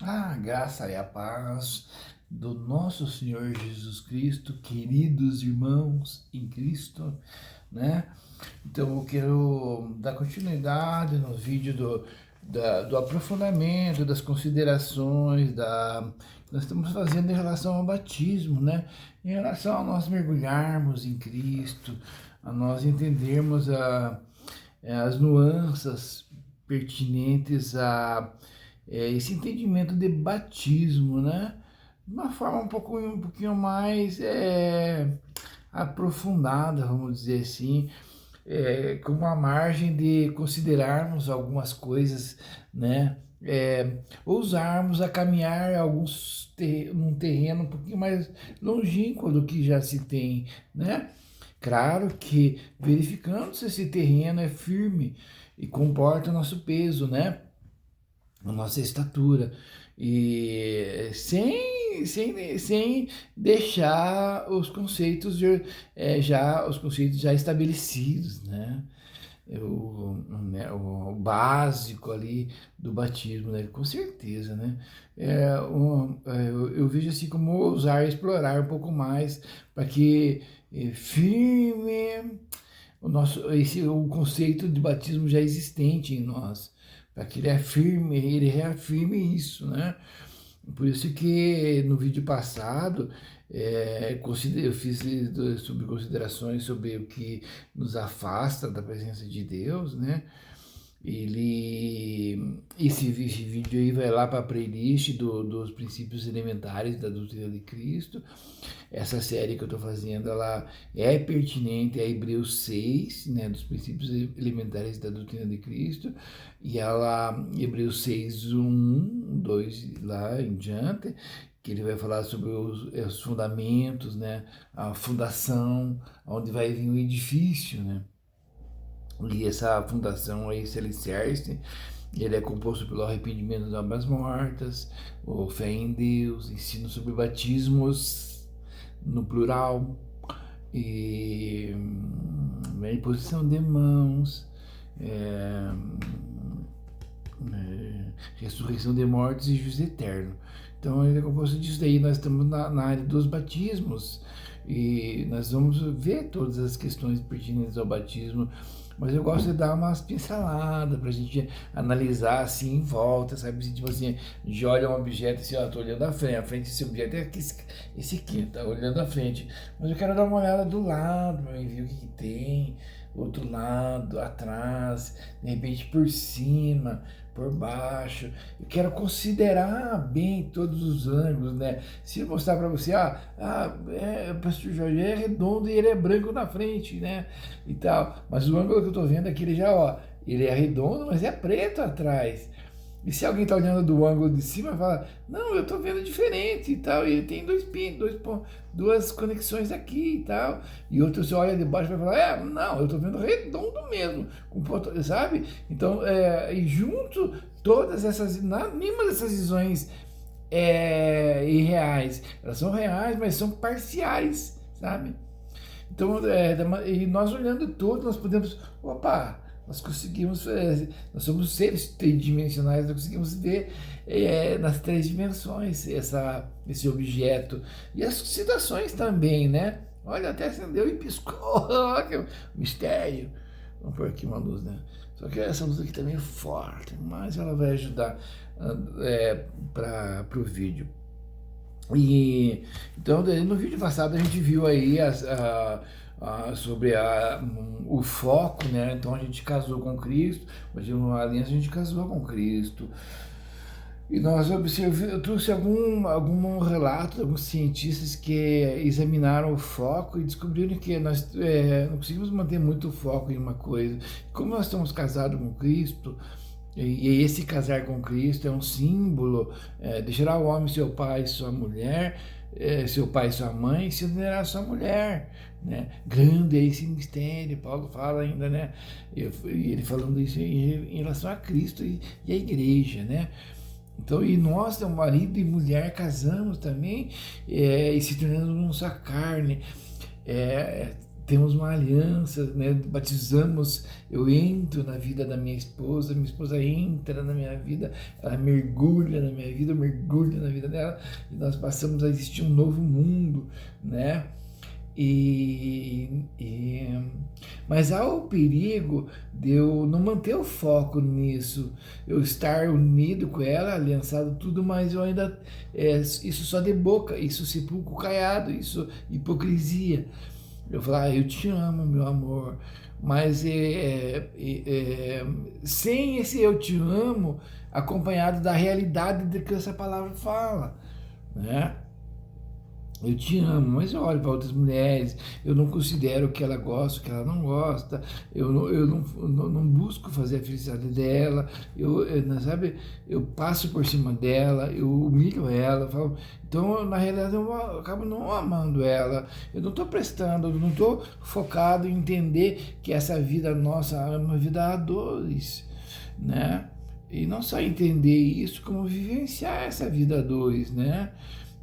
A graça e a paz do nosso Senhor Jesus Cristo, queridos irmãos em Cristo, né? Então eu quero dar continuidade no vídeo do aprofundamento, das considerações que nós estamos fazendo em relação ao batismo, né? Em relação a nós mergulharmos em Cristo, a nós entendermos as nuances pertinentes a esse entendimento de batismo, né? De uma forma um pouquinho mais aprofundada, vamos dizer assim, com uma margem de considerarmos algumas coisas, né? Ousarmos a caminhar num terreno um pouquinho mais longínquo do que já se tem, né? Claro que verificando se esse terreno é firme e comporta o nosso peso, né? A nossa estatura, e sem deixar os conceitos os conceitos já estabelecidos, né? O básico ali do batismo, né? Com certeza, né? Eu vejo assim como ousar explorar um pouco mais para que firme o conceito de batismo já existente em nós, para que ele reafirme isso, né? Por isso que no vídeo passado eu fiz sobre considerações sobre o que nos afasta da presença de Deus, né? Esse vídeo aí vai lá para a playlist dos princípios elementares da doutrina de Cristo. Essa série que eu estou fazendo, ela é pertinente a Hebreus 6, né, dos princípios elementares da doutrina de Cristo, e Hebreus 6, 1, 2, lá em diante, que ele vai falar sobre os fundamentos, né, a fundação, onde vai vir o edifício, né? E essa fundação, esse alicerce, ele é composto pelo arrependimento das obras mortas, o fé em Deus, ensino sobre batismos no plural, e imposição de mãos, é, ressurreição de mortos e juízo eterno. Então ele é composto disso daí. Nós estamos na área dos batismos e nós vamos ver todas as questões pertinentes ao batismo, mas eu gosto de dar umas pinceladas para a gente analisar assim em volta, sabe? Tipo assim, a gente olha um objeto assim, ó, tô olhando a frente esse objeto é aqui, esse aqui, tá olhando a frente, mas eu quero dar uma olhada do lado para ver o que tem, outro lado, atrás, de repente por cima, por baixo. Eu quero considerar bem todos os ângulos, né? Se eu mostrar para você, o pastor Jorge é redondo e ele é branco na frente, né? E tal. Mas o ângulo que eu tô vendo aqui, ele já, ó, ele é redondo, mas é preto atrás. E se alguém está olhando do ângulo de cima, fala, não, eu estou vendo diferente e tal, e ele tem dois pinos, duas conexões aqui e tal. E outro você olha de baixo e vai falar, não, eu estou vendo redondo mesmo, sabe? Então, e junto todas essas, nenhuma dessas visões irreais, elas são reais, mas são parciais, sabe? Então, e nós olhando todo, nós podemos, opa, nós conseguimos, nós somos seres tridimensionais, nós conseguimos ver nas três dimensões esse objeto. E as situações também, né? Olha, até acendeu e piscou, que mistério. Vamos pôr aqui uma luz, né? Só que essa luz aqui também é forte, mas ela vai ajudar para o vídeo. E então no vídeo passado a gente viu aí sobre o foco, né? Então a gente casou com Cristo, mas uma aliança a gente casou com Cristo. E nós eu trouxe algum relato de alguns cientistas que examinaram o foco e descobriram que nós não conseguimos manter muito foco em uma coisa. Como nós estamos casados com Cristo, e esse casar com Cristo é um símbolo, deixará o homem seu pai e sua mulher, seu pai e sua mãe, e se unirá a sua mulher, né? Grande é esse mistério, Paulo fala ainda, né? E ele falando isso em relação a Cristo e a igreja, né? Então, e nós, marido e mulher, casamos também, e se tornando uma só carne. temos uma aliança, né? Batizamos, eu entro na vida da minha esposa entra na minha vida, ela mergulha na minha vida, eu mergulho na vida dela, e nós passamos a existir um novo mundo, né? E, e, mas há o perigo de eu não manter o foco nisso, eu estar unido com ela, aliançado tudo, mas eu ainda, isso só de boca, isso sepulcro caiado, isso hipocrisia. Eu falo, eu te amo, meu amor, mas sem esse eu te amo acompanhado da realidade de que essa palavra fala, né? Eu te amo, mas eu olho para outras mulheres, eu não considero o que ela gosta, o que ela não gosta, eu não busco fazer a felicidade dela, sabe, eu passo por cima dela, eu humilho ela, falo, então na realidade eu acabo não amando ela, eu não estou prestando, eu não estou focado em entender que essa vida nossa é uma vida a dois, né? E não só entender isso, como vivenciar essa vida a dois, né?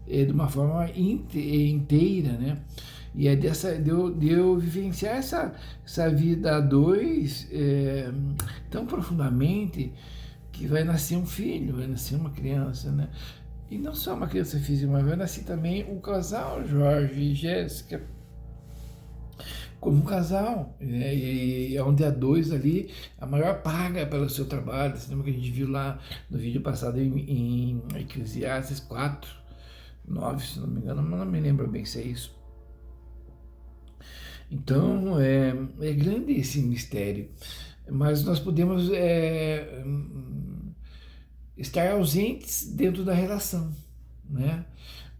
De uma forma inteira, né? E é de eu vivenciar essa vida a dois tão profundamente que vai nascer um filho, vai nascer uma criança, né? E não só uma criança física, mas vai nascer também o casal Jorge e Jéssica como um casal, né? E onde há dois ali, a maior paga pelo seu trabalho. Você lembra que a gente viu lá no vídeo passado em Eclesiastes 4:9, se não me engano, mas não me lembro bem se é isso. Então, é grande esse mistério, mas nós podemos estar ausentes dentro da relação, né?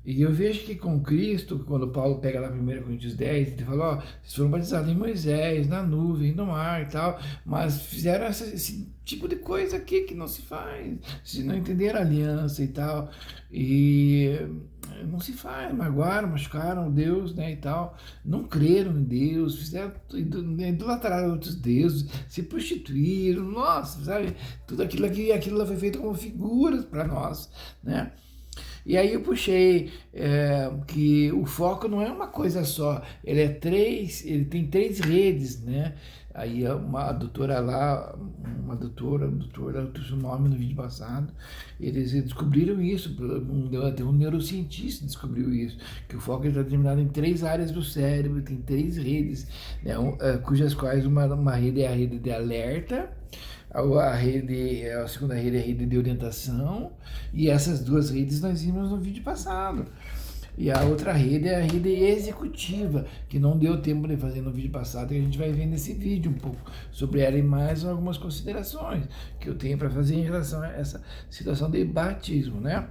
E eu vejo que com Cristo, quando Paulo pega lá 1 Coríntios 10, ele fala, vocês foram batizados em Moisés, na nuvem, no mar e tal, mas fizeram esse tipo de coisa aqui que não se faz, se não entenderam a aliança e tal, e não se faz, magoaram, machucaram Deus, né, e tal, não creram em Deus, fizeram, idolatraram outros deuses, se prostituíram, nossa, sabe, tudo aquilo foi feito como figuras para nós, né? E aí eu puxei que o foco não é uma coisa só, ele tem três redes, né? Aí uma doutora lá, uma doutora, eu trouxe o nome no vídeo passado, eles descobriram isso, até um neurocientista descobriu isso, que o foco está determinado em três áreas do cérebro, tem três redes, né? Cujas quais uma rede é a rede de alerta, a segunda rede é a rede de orientação, e essas duas redes nós vimos no vídeo passado. E a outra rede é a rede executiva, que não deu tempo de fazer no vídeo passado, que a gente vai ver nesse vídeo um pouco sobre ela e mais algumas considerações que eu tenho para fazer em relação a essa situação de batismo, né?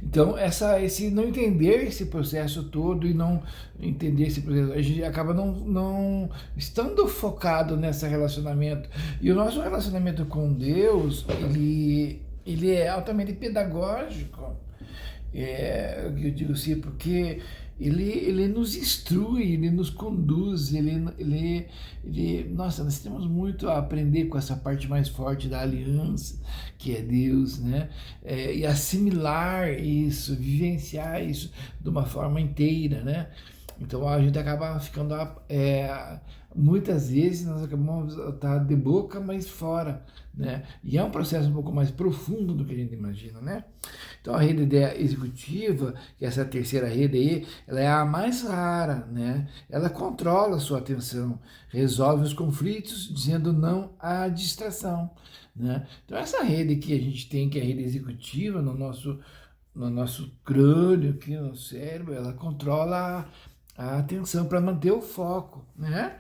Então, esse não entender esse processo todo e não entender esse processo, a gente acaba não estando focado nesse relacionamento. E o nosso relacionamento com Deus, ele é altamente pedagógico. Eu digo assim, porque ele nos instrui, ele nos conduz, nossa, nós temos muito a aprender com essa parte mais forte da aliança, que é Deus, né? E assimilar isso, vivenciar isso de uma forma inteira, né? Então a gente acaba ficando, muitas vezes nós acabamos de boca, mas fora, né? E é um processo um pouco mais profundo do que a gente imagina, né? Então a rede executiva, que é essa terceira rede aí, ela é a mais rara, né? Ela controla a sua atenção, resolve os conflitos, dizendo não à distração, né? Então essa rede que a gente tem, que é a rede executiva no nosso crânio, aqui no cérebro, ela controla a atenção para manter o foco, né?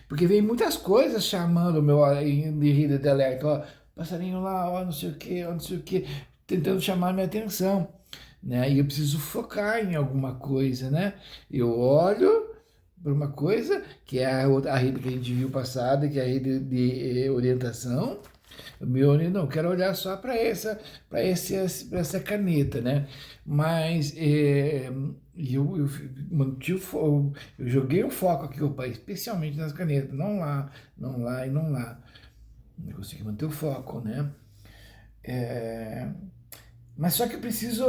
Porque vem muitas coisas chamando o meu de rede de alerta, ó, passarinho lá, ó, não sei o que, ó, não sei o que, tentando chamar minha atenção, né? E eu preciso focar em alguma coisa, né? Eu olho para uma coisa, que é a rede que a gente viu passada, que é a rede de orientação. Não, quero olhar só para essa caneta, né? Mas eu joguei o foco aqui, opa, especialmente nas canetas, não lá, não lá e não lá. Eu consegui manter o foco, né? Mas só que eu preciso,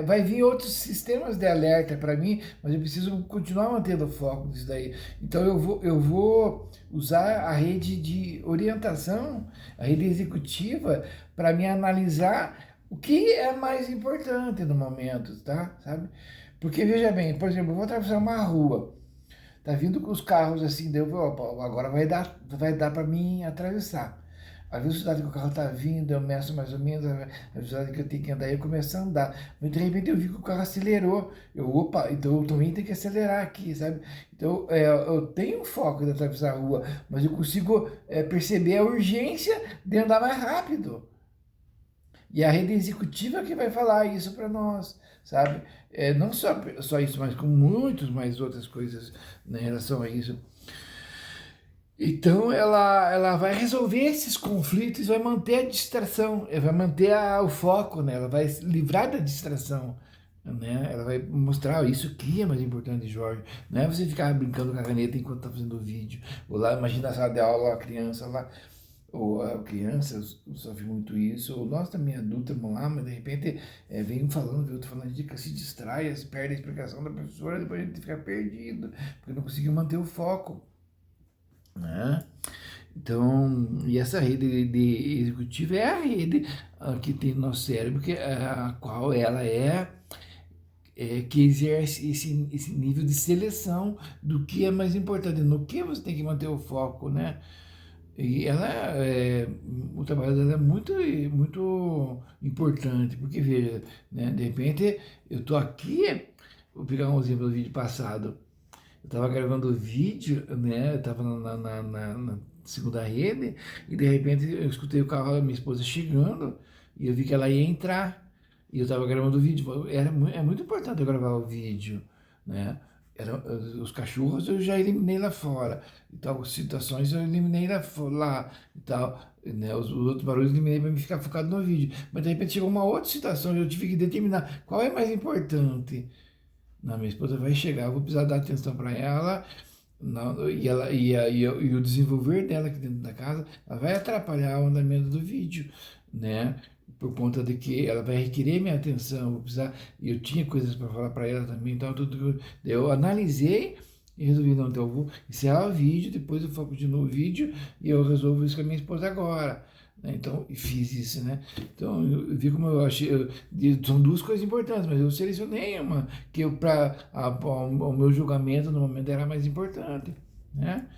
vai vir outros sistemas de alerta para mim, mas eu preciso continuar mantendo o foco disso daí. Então eu vou usar a rede de orientação, a rede executiva, para me analisar o que é mais importante no momento, tá? Sabe? Porque veja bem, por exemplo, eu vou atravessar uma rua, tá vindo com os carros assim, daí eu vou, opa, agora vai dar para mim atravessar. A velocidade que o carro está vindo, eu meço mais ou menos a velocidade que eu tenho que andar e eu começo a andar. Mas de repente eu vi que o carro acelerou. Opa, então eu também tenho que acelerar aqui, sabe? Então eu tenho foco de atravessar a rua, mas eu consigo perceber a urgência de andar mais rápido. E a rede executiva que vai falar isso para nós, sabe? Não só isso, mas com muitas mais outras coisas, né, em relação a isso. Então ela vai resolver esses conflitos, vai manter a distração, vai manter o foco, né? Ela vai livrar da distração, né? Ela vai mostrar isso que é mais importante, Jorge. Não é você ficar brincando com a caneta enquanto está fazendo o vídeo. Ou lá, imagina a sala de aula, a criança lá, ou a criança, eu sofri muito isso, ou nós também adultos vamos lá, mas de repente vem um falando, vem outro falando, se distrai, se perde a explicação da professora, depois a gente fica perdido, porque não conseguiu manter o foco, né? Então, e essa rede de executiva é a rede que tem no nosso cérebro, a qual ela que exerce esse nível de seleção do que é mais importante, no que você tem que manter o foco, né? E o trabalho dela é muito, muito importante, porque veja, né, de repente eu estou aqui, vou pegar um exemplo do vídeo passado, eu estava gravando o vídeo, né? Eu estava na segunda rede e de repente eu escutei o carro da minha esposa chegando e eu vi que ela ia entrar e eu estava gravando o vídeo. É muito importante eu gravar o vídeo, né? Os cachorros eu já eliminei lá fora e tal, situações eu eliminei lá e tal, né? Os outros barulhos eu eliminei para me ficar focado no vídeo. Mas de repente chegou uma outra situação e eu tive que determinar qual é mais importante. Não, minha esposa vai chegar, eu vou precisar dar atenção para ela, não, e o desenvolver dela aqui dentro da casa, ela vai atrapalhar o andamento do vídeo, né? Por conta de que ela vai requerer minha atenção, eu vou precisar, e eu tinha coisas para falar para ela também, então eu analisei e resolvi, não, então eu vou encerrar o vídeo, depois eu foco de novo no vídeo e eu resolvo isso com a minha esposa agora. Né? Então, e fiz isso, né? Então, eu vi como eu achei. São duas coisas importantes, mas eu selecionei uma que para o meu julgamento no momento era mais importante, né?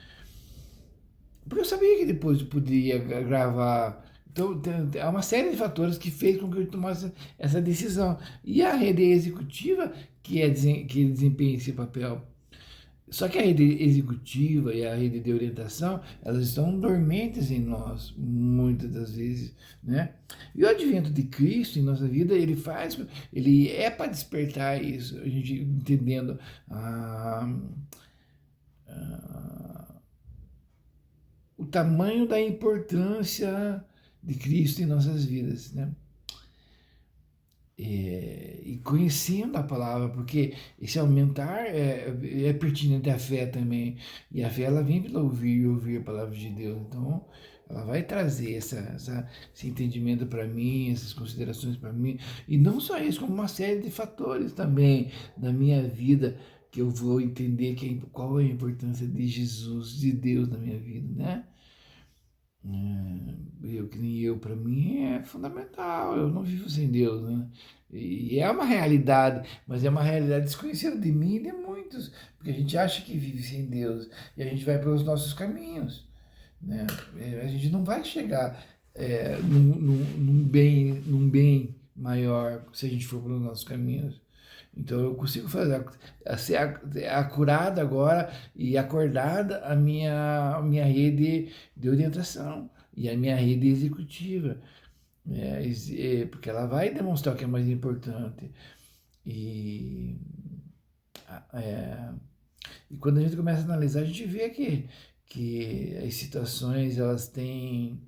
Porque eu sabia que depois eu poderia gravar. Então, há uma série de fatores que fez com que eu tomasse essa decisão. E a rede executiva que desempenha esse papel. Só que a rede executiva e a rede de orientação, elas estão dormentes em nós, muitas das vezes, né? E o advento de Cristo em nossa vida, ele é para despertar isso, a gente entendendo o tamanho da importância de Cristo em nossas vidas, né? E conhecendo a palavra, porque esse aumentar é pertinente à fé também. E a fé ela vem pelo ouvir e ouvir a palavra de Deus. Então, ela vai trazer esse entendimento para mim, essas considerações para mim. E não só isso, como uma série de fatores também da minha vida que eu vou entender qual é a importância de Jesus, de Deus na minha vida, né? Que nem eu, para mim é fundamental, eu não vivo sem Deus, né? E é uma realidade, mas é uma realidade desconhecida de mim e de muitos, porque a gente acha que vive sem Deus e a gente vai pelos nossos caminhos, né? A gente não vai chegar num bem maior se a gente for pelos nossos caminhos. Então eu consigo ser acurada agora e acordada a minha rede de orientação e a minha rede executiva, porque ela vai demonstrar o que é mais importante. E, é, e quando a gente começa a analisar, a gente vê que as situações elas têm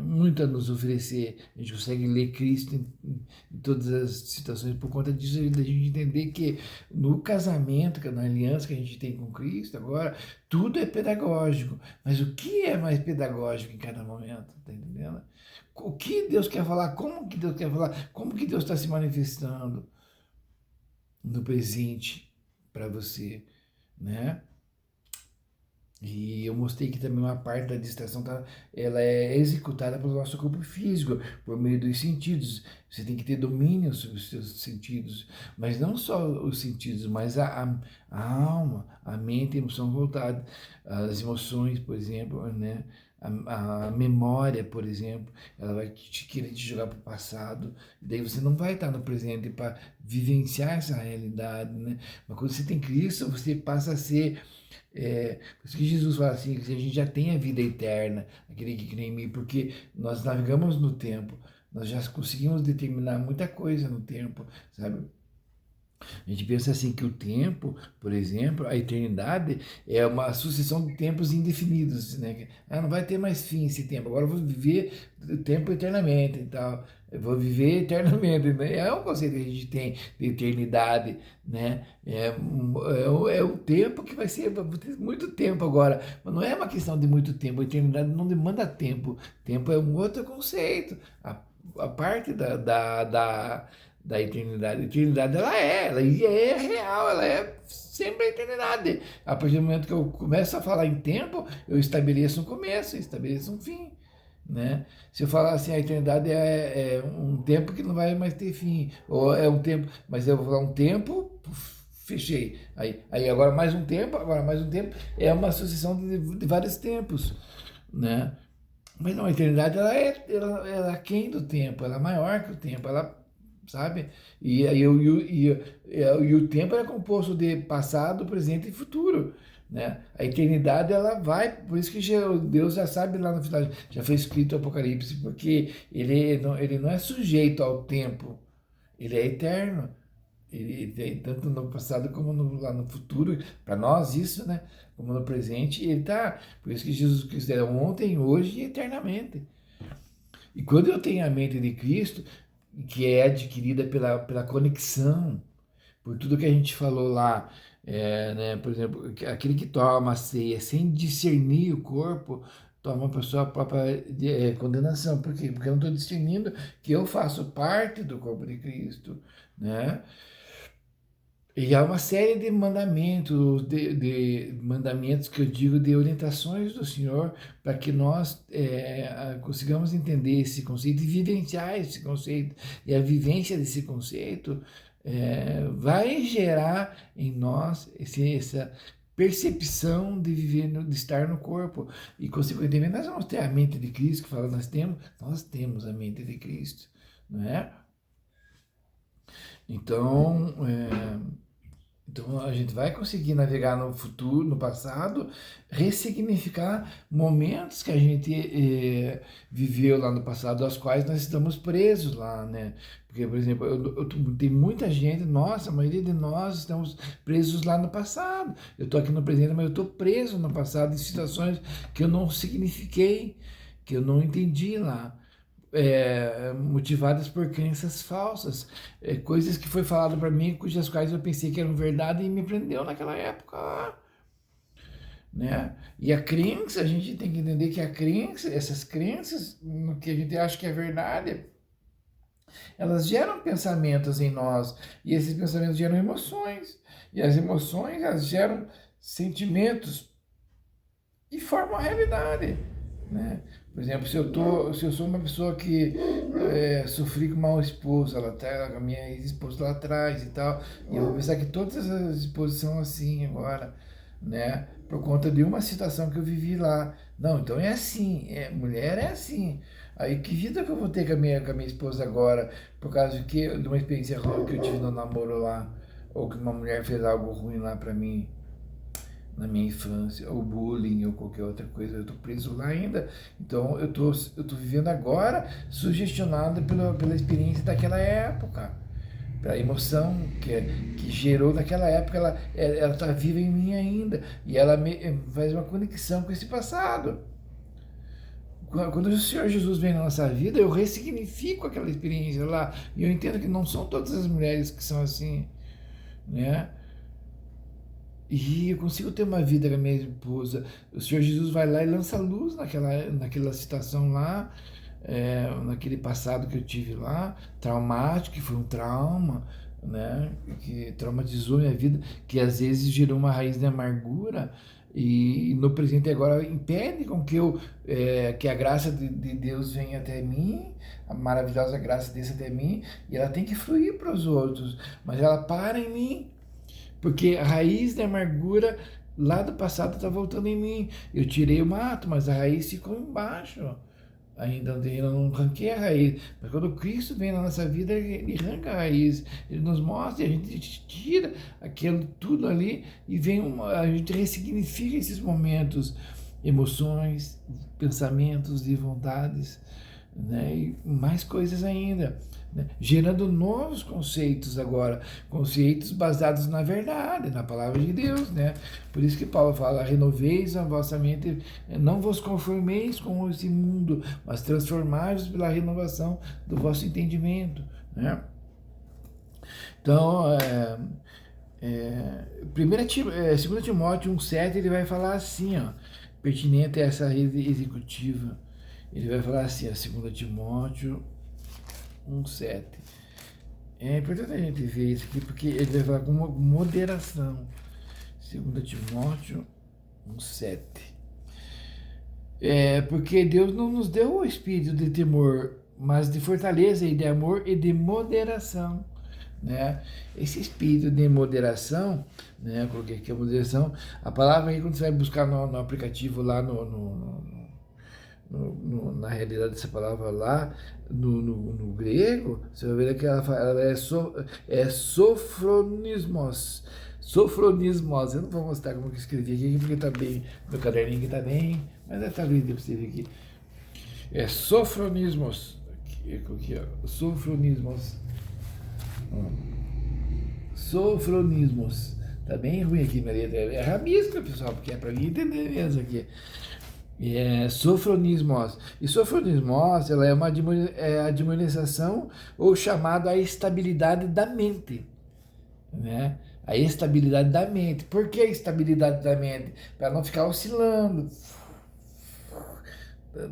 muito a nos oferecer. A gente consegue ler Cristo em todas as situações por conta disso, da gente entender que no casamento, na aliança que a gente tem com Cristo, agora, tudo é pedagógico. Mas o que é mais pedagógico em cada momento? Tá entendendo? o que Deus quer falar, como que Deus quer falar, como que Deus está se manifestando no presente para você, né? E eu mostrei que também uma parte da distração ela é executada pelo nosso corpo físico, por meio dos sentidos. Você tem que ter domínio sobre os seus sentidos, mas não só os sentidos, mas a alma, a mente, a emoção voltada, as emoções, por exemplo, né? A memória, por exemplo, ela vai querer te jogar para o passado, daí você não vai estar no presente para vivenciar essa realidade, né? Mas quando você tem Cristo, você passa a ser por isso que Jesus fala assim, que a gente já tem a vida eterna, aquele que crê em mim, porque nós navegamos no tempo, nós já conseguimos determinar muita coisa no tempo, sabe? A gente pensa assim que o tempo, por exemplo, a eternidade é uma sucessão de tempos indefinidos, né? Ah, não vai ter mais fim esse tempo, agora eu vou viver o tempo eternamente e tal. Eu vou viver eternamente, né? É um conceito que a gente tem de eternidade, né? É o tempo que vai ser, vou ter muito tempo agora, mas não é uma questão de muito tempo, a eternidade não demanda tempo, tempo é um outro conceito, a parte da eternidade. A eternidade ela é real, ela é sempre a eternidade. A partir do momento que eu começo a falar em tempo, eu estabeleço um começo, estabeleço um fim, né? Se eu falar assim, a eternidade é um tempo que não vai mais ter fim, ou é um tempo, mas eu vou falar um tempo, fechei. Aí agora mais um tempo, é uma sucessão de vários tempos, né? Mas não, a eternidade ela é aquém do tempo, ela é maior que o tempo, ela sabe? E o tempo é composto de passado, presente e futuro, né? A eternidade ela vai, por isso que Deus já sabe lá no final, já foi escrito o Apocalipse, porque ele não é sujeito ao tempo, ele é eterno. Ele tem tanto no passado como lá no futuro, para nós isso, né? Como no presente, ele tá. Por isso que Jesus Cristo é ontem, hoje e eternamente. E quando eu tenho a mente de Cristo, que é adquirida pela conexão, por tudo que a gente falou lá, né, por exemplo, aquele que toma a ceia sem discernir o corpo, toma para sua própria condenação. Por quê? Porque eu não estou discernindo que eu faço parte do corpo de Cristo, né? E há uma série de mandamentos, de mandamentos que eu digo, de orientações do Senhor, para que nós consigamos entender esse conceito e vivenciar esse conceito. E a vivência desse conceito vai gerar em nós essa percepção de viver, de estar no corpo. E, consequentemente, nós vamos ter a mente de Cristo, que fala, nós temos a mente de Cristo, não é? Então, então a gente vai conseguir navegar no futuro, no passado, ressignificar momentos que a gente viveu lá no passado, aos quais nós estamos presos lá, né? Porque, por exemplo, tem muita gente, nossa, a maioria de nós estamos presos lá no passado. Eu estou aqui no presente, mas eu estou preso no passado em situações que eu não signifiquei, que eu não entendi lá. Motivadas por crenças falsas, coisas que foi falado para mim, cujas quais eu pensei que eram verdade e me prendeu naquela época, né? E a crença, a gente tem que entender que a crença, essas crenças, no que a gente acha que é verdade, elas geram pensamentos em nós, e esses pensamentos geram emoções, e as emoções, elas geram sentimentos e formam a realidade, né? Por exemplo, se eu sou uma pessoa que sofri com uma esposa lá atrás, a minha ex-esposa lá atrás e tal, e eu vou pensar que todas as esposas são assim agora, né? Por conta de uma situação que eu vivi lá. Não, então é assim, mulher é assim. Aí que vida que eu vou ter com a minha esposa agora, por causa de uma experiência ruim que eu tive no namoro lá, ou que uma mulher fez algo ruim lá pra mim na minha infância, ou bullying, ou qualquer outra coisa, eu estou preso lá ainda. Então eu tô vivendo agora sugestionado pela experiência daquela época, pela emoção que gerou naquela época, ela está viva em mim ainda, e ela faz uma conexão com esse passado. Quando o Senhor Jesus vem na nossa vida, eu ressignifico aquela experiência lá, e eu entendo que não são todas as mulheres que são assim, né? E eu consigo ter uma vida com a minha esposa. O Senhor Jesus vai lá e lança luz naquela situação lá, naquele passado que eu tive lá, traumático, que foi um trauma, né, que traumatizou minha vida, que às vezes gerou uma raiz de amargura, e no presente agora impede com que que a graça de Deus venha até mim, a maravilhosa graça desse até mim, e ela tem que fluir para os outros, mas ela para em mim, porque a raiz da amargura lá do passado está voltando em mim. Eu tirei o mato, mas a raiz ficou embaixo. Ainda não arranquei a raiz. Mas quando Cristo vem na nossa vida, ele arranca a raiz. Ele nos mostra, a gente tira aquilo tudo ali e a gente ressignifica esses momentos, emoções, pensamentos e vontades, né? E mais coisas ainda, né? Gerando novos conceitos agora, conceitos baseados na verdade, na palavra de Deus, né? Por isso que Paulo fala: renoveis a vossa mente, não vos conformeis com esse mundo, mas transformai-vos pela renovação do vosso entendimento, né? Então, 2 Timóteo 1,7, ele vai falar assim, ó, pertinente a essa rede executiva. Ele vai falar assim, ó, 2 Timóteo 1,7. É importante a gente ver isso aqui, porque ele vai falar com moderação. 2 Timóteo 1,7. Porque Deus não nos deu o espírito de temor, mas de fortaleza e de amor e de moderação, né? Esse espírito de moderação, né? Eu coloquei aqui a moderação. A palavra aí, quando você vai buscar no aplicativo lá na realidade dessa palavra lá, no grego, você vai ver que ela é sofronismos. Sofronismos. Eu não vou mostrar como que eu escrevi aqui, porque tá bem, meu caderninho aqui tá bem, mas tá lindo pra você ver aqui. É sofronismos. Aqui, ó. Sofronismos. Sofronismos. Tá bem ruim aqui, minha letra. É rabisco, pessoal, porque é pra mim entender mesmo aqui. Sofronismos. E sofronismos, ela é uma admoestação ou chamado a estabilidade da mente, né? A estabilidade da mente. Por que a estabilidade da mente? Para não ficar oscilando.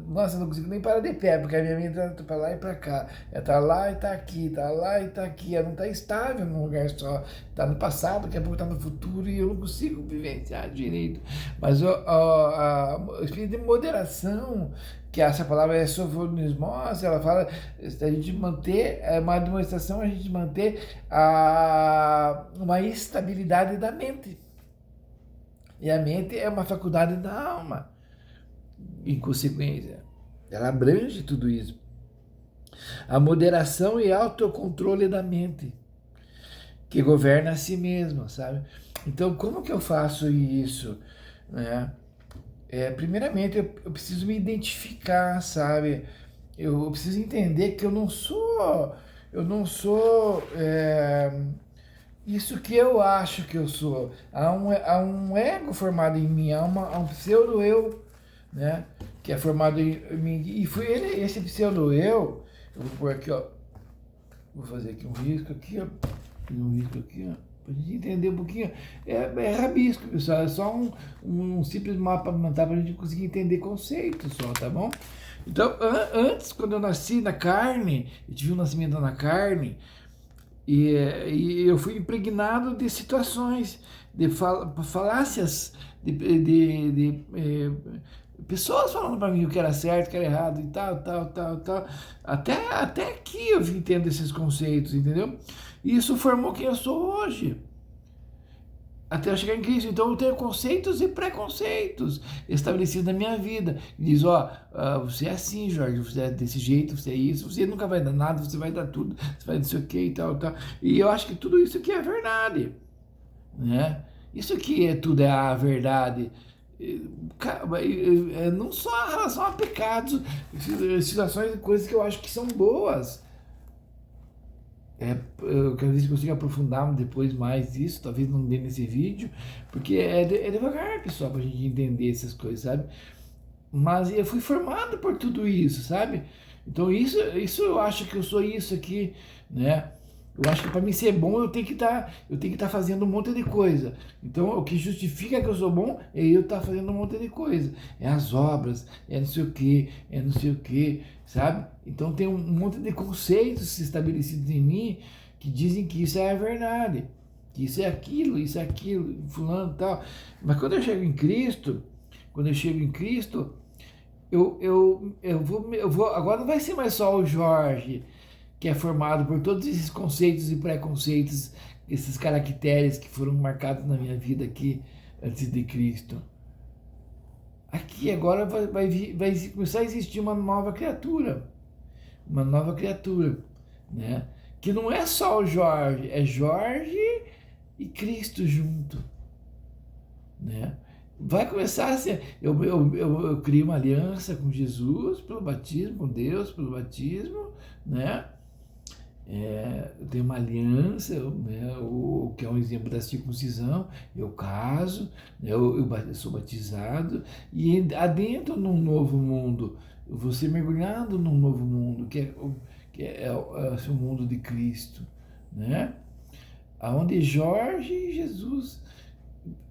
Nossa, eu não consigo nem parar de pé, porque a minha mente está para lá e para cá. Ela está lá e está aqui, está lá e está aqui. Ela não está estável num lugar só. Está no passado, daqui a pouco está no futuro e eu não consigo vivenciar direito. Mas o espírito de moderação, que essa palavra é sofronismos, ela fala a gente manter, uma demonstração, a gente manter uma estabilidade da mente. E a mente é uma faculdade da alma. Em consequência, ela abrange tudo isso. A moderação e autocontrole da mente, que governa a si mesma, sabe? Então, como que eu faço isso, né? Primeiramente, eu preciso me identificar, sabe? Eu preciso entender que eu não sou isso que eu acho que eu sou. Há um ego formado em mim, há um pseudo-eu, né? Que é formado em mim. E foi esse pseudo-eu, eu vou pôr aqui, ó. Vou fazer aqui um risco aqui, ó. Um risco aqui, ó. Pra gente entender um pouquinho. É rabisco, pessoal. É só um simples mapa mental pra gente conseguir entender conceitos só, tá bom? Então, antes, quando eu nasci na carne, eu tive um nascimento na carne, e eu fui impregnado de situações, de falácias, pessoas falando para mim o que era certo, o que era errado e tal. Até aqui eu vim tendo esses conceitos, entendeu? E isso formou quem eu sou hoje. Até eu chegar em Cristo. Então eu tenho conceitos e preconceitos estabelecidos na minha vida. Diz, você é assim, Jorge, você é desse jeito, você é isso, você nunca vai dar nada, você vai dar tudo, você vai não sei o que e tal. E eu acho que tudo isso aqui é verdade, né? Isso aqui tudo é a verdade. Não só em relação a pecados, situações e coisas que eu acho que são boas. Eu quero ver se consigo aprofundar depois mais isso, talvez não dê nesse vídeo, porque é devagar, pessoal, pra gente entender essas coisas, sabe? Mas eu fui formado por tudo isso, sabe? Então isso eu acho que eu sou isso aqui, né? Eu acho que para mim ser bom eu tenho que estar fazendo um monte de coisa. Então o que justifica que eu sou bom é eu estar fazendo um monte de coisa. É as obras, é não sei o que, é não sei o que, sabe? Então tem um monte de conceitos estabelecidos em mim que dizem que isso é a verdade, que isso é aquilo, fulano e tal. Mas quando eu chego em Cristo, eu vou. Agora não vai ser mais só o Jorge, que é formado por todos esses conceitos e preconceitos, esses caracteres que foram marcados na minha vida aqui antes de Cristo. Aqui agora vai começar a existir uma nova criatura, né? Que não é só o Jorge, é Jorge e Cristo junto, né? Vai começar a ser. Eu crio uma aliança com Jesus pelo batismo, com Deus pelo batismo, né? Eu tenho uma aliança, né, que é um exemplo da circuncisão, eu caso, né, eu sou batizado, e adentro num novo mundo, eu vou ser mergulhado num novo mundo, que é o mundo de Cristo, né? Onde Jorge e Jesus,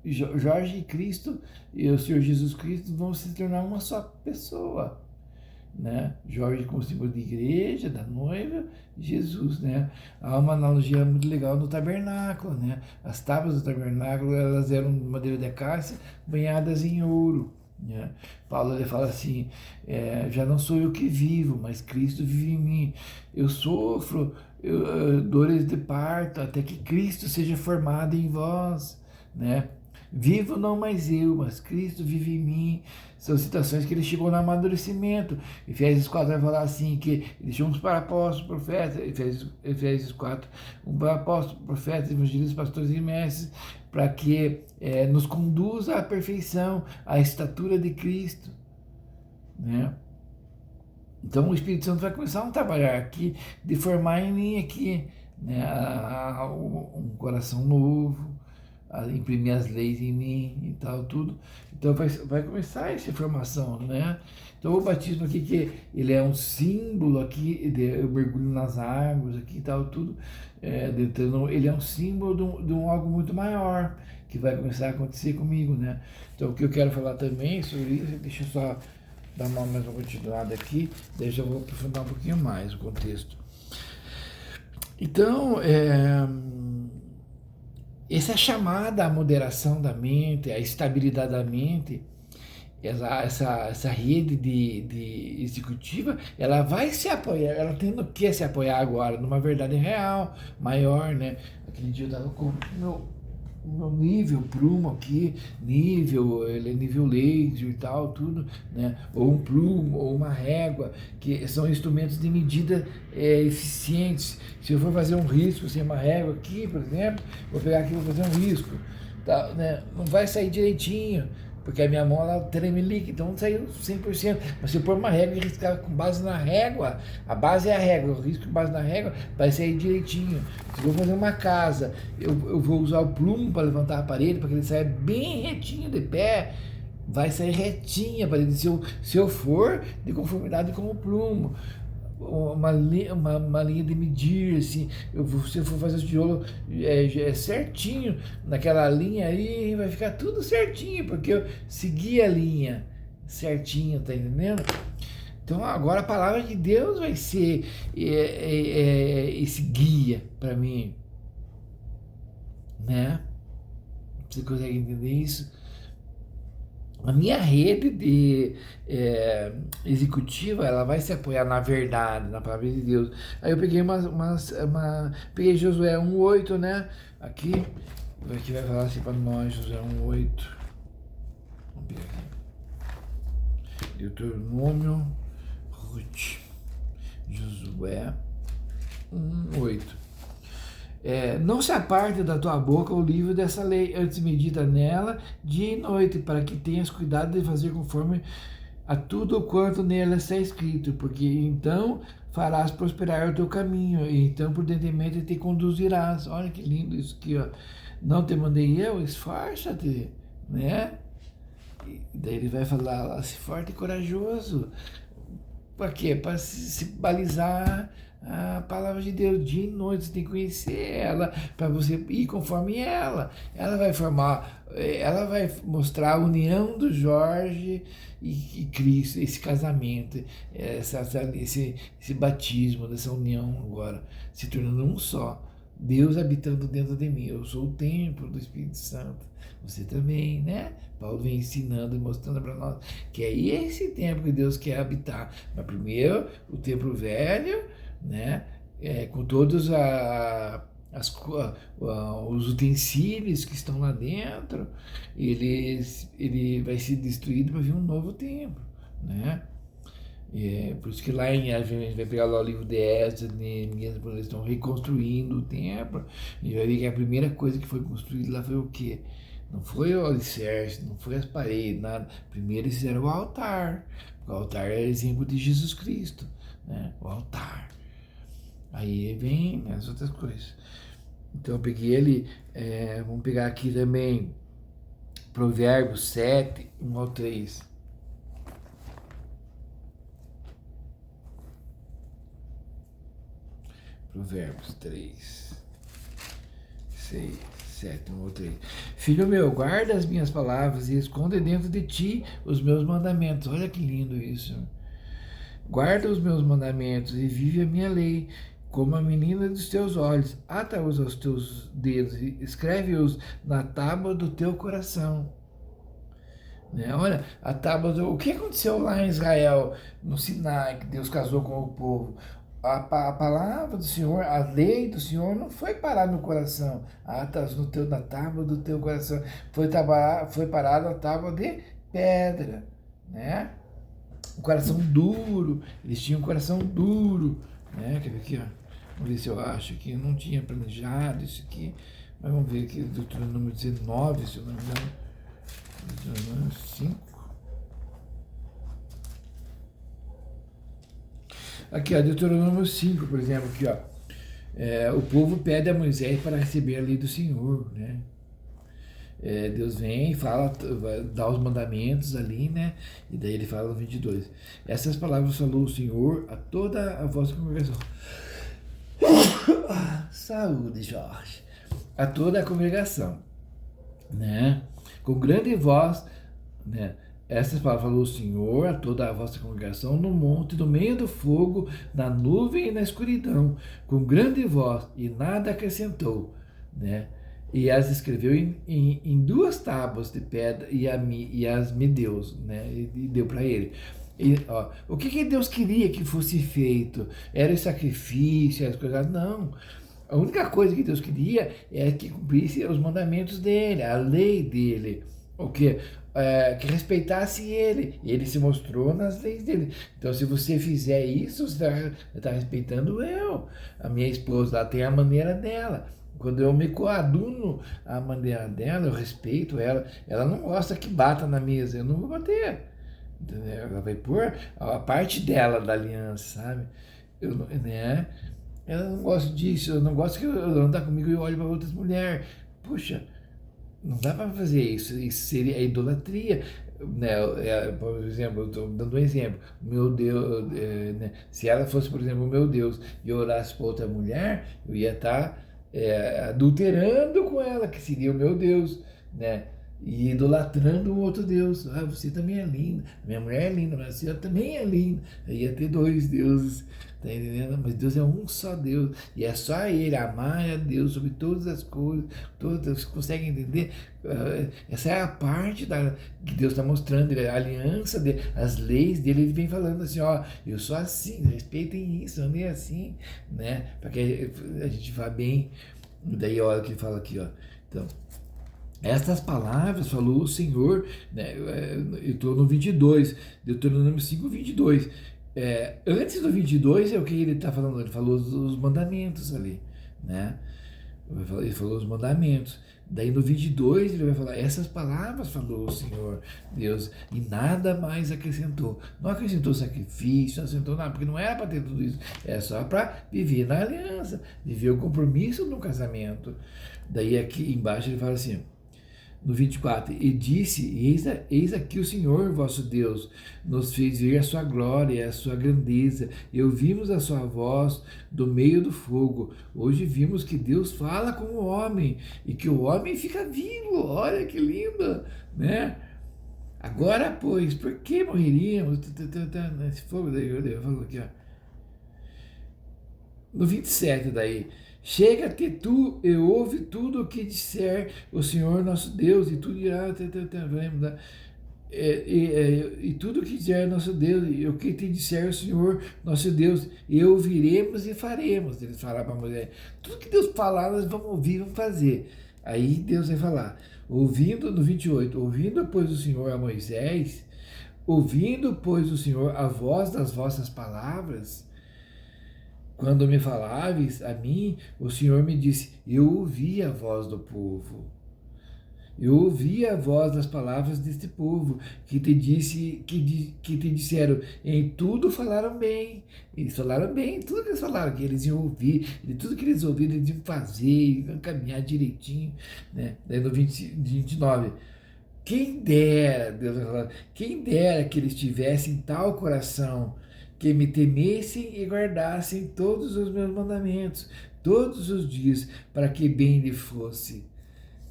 Jorge e Cristo e o Senhor Jesus Cristo vão se tornar uma só pessoa, né? Jorge como símbolo de igreja, da noiva, Jesus, né? Há uma analogia muito legal no tabernáculo, né? As tábuas do tabernáculo, elas eram de madeira de acácia banhadas em ouro, né? Paulo ele fala assim, já não sou eu que vivo, mas Cristo vive em mim. Eu sofro dores de parto até que Cristo seja formado em vós, né? Vivo não mais eu, mas Cristo vive em mim. São situações que ele chegou no amadurecimento. Efésios 4 vai falar assim, que ele deixou uns para apóstolos, profetas, Efésios 4, um para apóstolos, profetas, evangelistas, pastores e mestres, para que nos conduza à perfeição, à estatura de Cristo, né? Então o Espírito Santo vai começar a trabalhar aqui, de formar em mim aqui, né, um coração novo, a imprimir as leis em mim e tal, tudo. Então vai começar essa formação, né? Então o batismo aqui, que ele é um símbolo aqui, eu mergulho nas águas aqui e tal, tudo, ele é um símbolo de um algo muito maior, que vai começar a acontecer comigo, né? Então o que eu quero falar também sobre isso, deixa eu só dar mais uma continuada aqui, daí já vou aprofundar um pouquinho mais o contexto. Então, essa chamada à moderação da mente, à estabilidade da mente, essa rede de executiva, ela vai se apoiar, ela tem no que se apoiar agora, numa verdade real, maior, né? Aquele dia eu estava com o meu nível prumo aqui, ele é nível laser e tal, tudo, né? Ou um plumo, ou uma régua, que são instrumentos de medida eficientes. Se eu for fazer um risco sem uma régua aqui, por exemplo, vou pegar aqui e vou fazer um risco, tá, né? Não vai sair direitinho, porque a minha mão ela tremelica, então não saiu 100%. Mas se eu pôr uma régua e riscar com base na régua, a base é a régua, eu risco com base na régua, vai sair direitinho. Se eu vou fazer uma casa, eu vou usar o plumo para levantar a parede, para que ele saia bem retinho de pé, vai sair retinha a parede, se eu for de conformidade com o plumo. Uma linha de medir, assim, se eu for fazer o tijolo certinho, naquela linha aí, vai ficar tudo certinho, porque eu segui a linha certinho, tá entendendo? Então agora a palavra de Deus vai ser esse guia para mim, né? Você consegue entender isso? A minha rede executiva, ela vai se apoiar na verdade, na palavra de Deus. Aí eu peguei peguei Josué 1:8, né? Aqui vai falar assim para nós, Josué 1:8. Vamos pegar aqui. Deuteronômio, Ruth, Josué 1:8. Não se aparte da tua boca o livro dessa lei, antes medita nela dia e noite, para que tenhas cuidado de fazer conforme a tudo quanto nela está escrito, porque então farás prosperar o teu caminho, e então prudentemente te conduzirás. Olha que lindo isso aqui, ó. Não te mandei eu, esforça-te, né? E daí ele vai falar, se forte e corajoso. Para quê? Para se balizar a palavra de Deus dia e noite, você tem que conhecer ela para você ir conforme ela. Ela vai formar, ela vai mostrar a união do Jorge e Cristo, esse casamento, esse batismo, dessa união agora, se tornando um só. Deus habitando dentro de mim. Eu sou o templo do Espírito Santo. Você também, né? Paulo vem ensinando e mostrando para nós que é esse templo que Deus quer habitar. Mas primeiro, o templo velho, né? Com todos os utensílios que estão lá dentro, ele vai ser destruído para vir um novo templo, né? Por isso que lá a gente vai pegar lá o livro de Esdras, Neemias, eles estão reconstruindo o templo, e vai ver que a primeira coisa que foi construída lá foi o quê? Não foi o alicerce, não foi as paredes, nada. Primeiro eles fizeram o altar. O altar é exemplo de Jesus Cristo, né? O altar. Aí vem as outras coisas. Então eu peguei ele, vamos pegar aqui também Provérbios 7, 1 ao 3. Provérbios 3, 6, 7, 1 ou 3. Filho meu, guarda as minhas palavras e esconde dentro de ti os meus mandamentos. Olha que lindo isso. Guarda os meus mandamentos e vive a minha lei, como a menina dos teus olhos. Ata-os aos teus dedos e escreve-os na tábua do teu coração. Olha, a tábua o que aconteceu lá em Israel, no Sinai, que Deus casou com o povo? A palavra do Senhor, a lei do Senhor não foi parar no coração, na tábua do teu coração, foi parar na tábua de pedra, né? Um coração duro, eles tinham um coração duro, né? Quer ver aqui, ó? Vamos ver se eu acho aqui, eu não tinha planejado isso aqui, mas vamos ver aqui, Deuteronômio 19, se eu não me engano, Deuteronômio 5. Aqui, ó, Deuteronômio 5, por exemplo, aqui, ó. O povo pede a Moisés para receber a lei do Senhor, né? Deus vem e fala, dá os mandamentos ali, né? E daí ele fala no 22. Essas palavras falou o Senhor a toda a vossa congregação. Saúde, Jorge. A toda a congregação, né? Com grande voz, né? Essas palavras falou o Senhor a toda a vossa congregação no monte, no meio do fogo, na nuvem e na escuridão, com grande voz, e nada acrescentou, né? E as escreveu em duas tábuas de pedra e as me deu, né? E deu para ele. O que Deus queria que fosse feito? Era o sacrifício, as coisas? Não. A única coisa que Deus queria é que cumprisse os mandamentos dele, a lei dele. O quê? Que respeitasse ele. Ele se mostrou nas leis dele. Então, se você fizer isso, você está respeitando eu. A minha esposa, ela tem a maneira dela. Quando eu me coaduno a maneira dela, eu respeito ela. Ela não gosta que bata na mesa, eu não vou bater. Entendeu? Ela vai pôr a parte dela da aliança, sabe? Né? Ela não gosta disso, eu não gosto que eu andar comigo e eu olho para outras mulheres. Puxa, não dá para fazer isso. Isso seria a idolatria, né? Por exemplo, eu estou dando um exemplo. Meu Deus, né? Se ela fosse, por exemplo, o meu Deus, e eu orasse para outra mulher, eu ia estar adulterando com ela, que seria o meu Deus, né? E idolatrando um outro Deus. Você também é linda, minha mulher é linda, mas você também é linda. Aí ia ter dois deuses, tá entendendo? Mas Deus é um só Deus, e é só Ele, amar a Deus sobre todas as coisas, todas. Você consegue entender? Essa é a parte que Deus está mostrando, a aliança, as leis dele. Ele vem falando assim, ó, eu sou assim, respeitem isso, andem assim, né? Para que a gente vá bem. Daí olha o que ele fala aqui, ó. Então, estas palavras falou o Senhor, né? Eu estou no 22, Deuteronômio 5, 22. Antes do 22 é o que ele está falando, ele falou os mandamentos ali, né? Ele falou os mandamentos. Daí no 22 ele vai falar, essas palavras falou o Senhor Deus, e nada mais acrescentou. Não acrescentou sacrifício, não acrescentou nada, porque não era para ter tudo isso, é só para viver na aliança, viver o compromisso no casamento. Daí aqui embaixo ele fala assim, no 24, e disse, eis aqui o Senhor vosso Deus, nos fez ver a sua glória, a sua grandeza, e ouvimos a sua voz do meio do fogo. Hoje vimos que Deus fala com o homem, e que o homem fica vivo, olha que lindo, né? Agora, pois, por que morreríamos? Nesse fogo, daí eu falo aqui, ó. No 27 daí, chega-te tu e ouve tudo o que disser o Senhor nosso Deus, e tu dirás, e tudo o que disser nosso Deus, e o que te disser o Senhor nosso Deus, e ouviremos e faremos. Ele fala para a mulher, tudo que Deus falar, nós vamos ouvir e vamos fazer. Aí Deus vai falar, ouvindo, no 28, ouvindo, pois, o Senhor a Moisés, ouvindo, pois, o Senhor a voz das vossas palavras, quando me falaves a mim, o Senhor me disse, eu ouvi a voz do povo. Eu ouvi a voz das palavras deste povo, que te te disseram, em tudo falaram bem. Eles falaram bem, tudo que eles falaram, que eles iam ouvir, e tudo que eles ouviram, eles iam fazer, iam caminhar direitinho, né? Daí no 29, quem dera, Deus vai falar, quem dera que eles tivessem tal coração, que me temessem e guardassem todos os meus mandamentos, todos os dias, para que bem lhe fosse.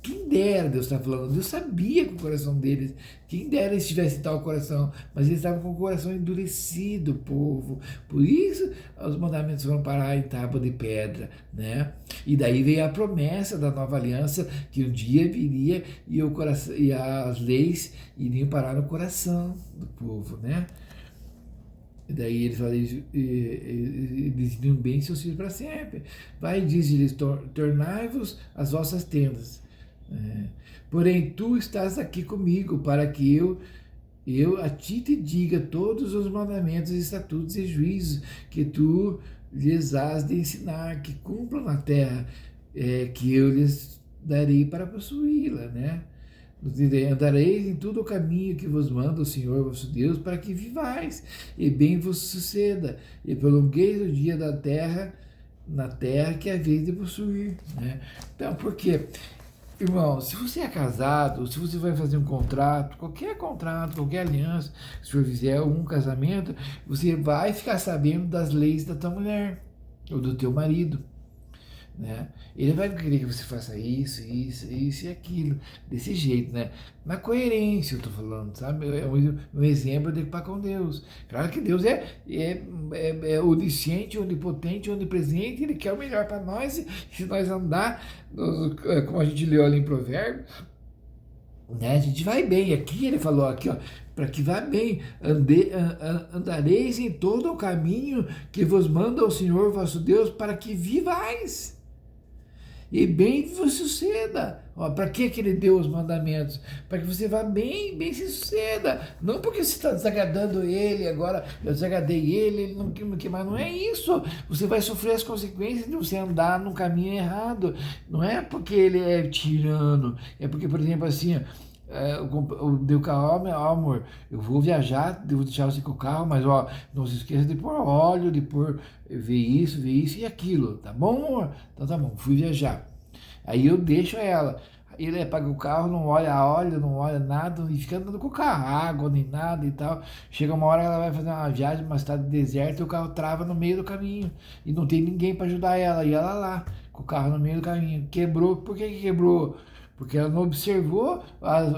Quem dera, Deus está falando, Deus sabia que o coração deles, quem dera eles tivessem tal coração, mas eles estavam com o coração endurecido, o povo. Por isso, os mandamentos vão parar em tábua de pedra, né? E daí veio a promessa da nova aliança, que um dia viria e, o coração, e as leis iriam parar no coração do povo, né? E daí eles falam, eles iriam bem seus filhos para sempre. Vai e diz-lhes, tornai-vos as vossas tendas. Porém, tu estás aqui comigo, para que eu a ti te diga todos os mandamentos, estatutos e juízos que tu lhes has de ensinar, que cumpram na terra, que eu lhes darei para possuí-la, né? Andareis em todo o caminho que vos manda o Senhor vosso Deus, para que vivais, e bem vos suceda, e prolongueis o dia da terra, na terra que é a vez de possuir, né? Então, por quê? Irmão, se você é casado, se você vai fazer um contrato, qualquer aliança, se for fizer um casamento, você vai ficar sabendo das leis da tua mulher, ou do teu marido, né? Ele vai querer que você faça isso e aquilo, desse jeito, né? Na coerência eu tô falando, sabe? É um exemplo de para com Deus. Claro que Deus é onisciente, onipotente, onipresente, Ele quer o melhor para nós, se nós andar, como a gente leu ali em Provérbios, né? A gente vai bem. Aqui ele falou, aqui, ó, para que vá bem, andareis em todo o caminho que vos manda o Senhor vosso Deus, para que vivais. E bem vos suceda. Para que ele deu os mandamentos? Para que você vá bem se suceda. Não porque você está desagradando ele, agora eu desagradei ele não quer mais. Não é isso. Você vai sofrer as consequências de você andar no caminho errado. Não é porque ele é tirano. É porque, por exemplo, assim, eu dei o carro, amor, eu vou viajar, devo deixar você com o carro, mas ó, não se esqueça de pôr óleo, de pôr, ver isso e aquilo, tá bom, amor? Então tá bom, fui viajar. Aí eu deixo ela, ele paga o carro, não olha óleo, não olha nada, e fica andando com o carro, água, nem nada e tal. Chega uma hora ela vai fazer uma viagem, uma estrada deserta, e o carro trava no meio do caminho, e não tem ninguém para ajudar ela, e ela lá, com o carro no meio do caminho, quebrou. Por que quebrou? Porque ela não observou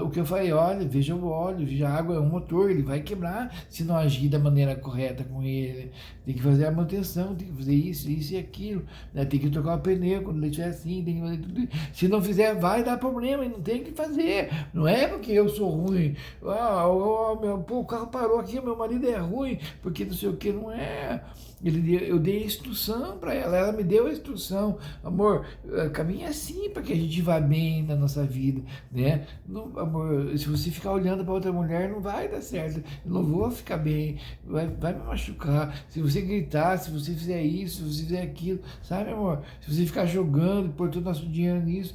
o que eu falei, olha, veja o óleo, veja a água, é um motor, ele vai quebrar se não agir da maneira correta com ele. Tem que fazer a manutenção, tem que fazer isso e aquilo, né? Tem que trocar o pneu quando ele estiver assim, tem que fazer tudo isso. Se não fizer, vai dar problema e não tem que fazer. Não é porque eu sou ruim, o carro parou aqui, meu marido é ruim, porque não sei o que, não é. Eu dei a instrução para ela, ela me deu a instrução, amor, caminha assim para que a gente vá bem na nossa vida, né? Não, amor, se você ficar olhando para outra mulher, não vai dar certo, eu não vou ficar bem, vai me machucar. Se você gritar, se você fizer isso, se você fizer aquilo, sabe, amor? Se você ficar jogando, pôr todo o nosso dinheiro nisso,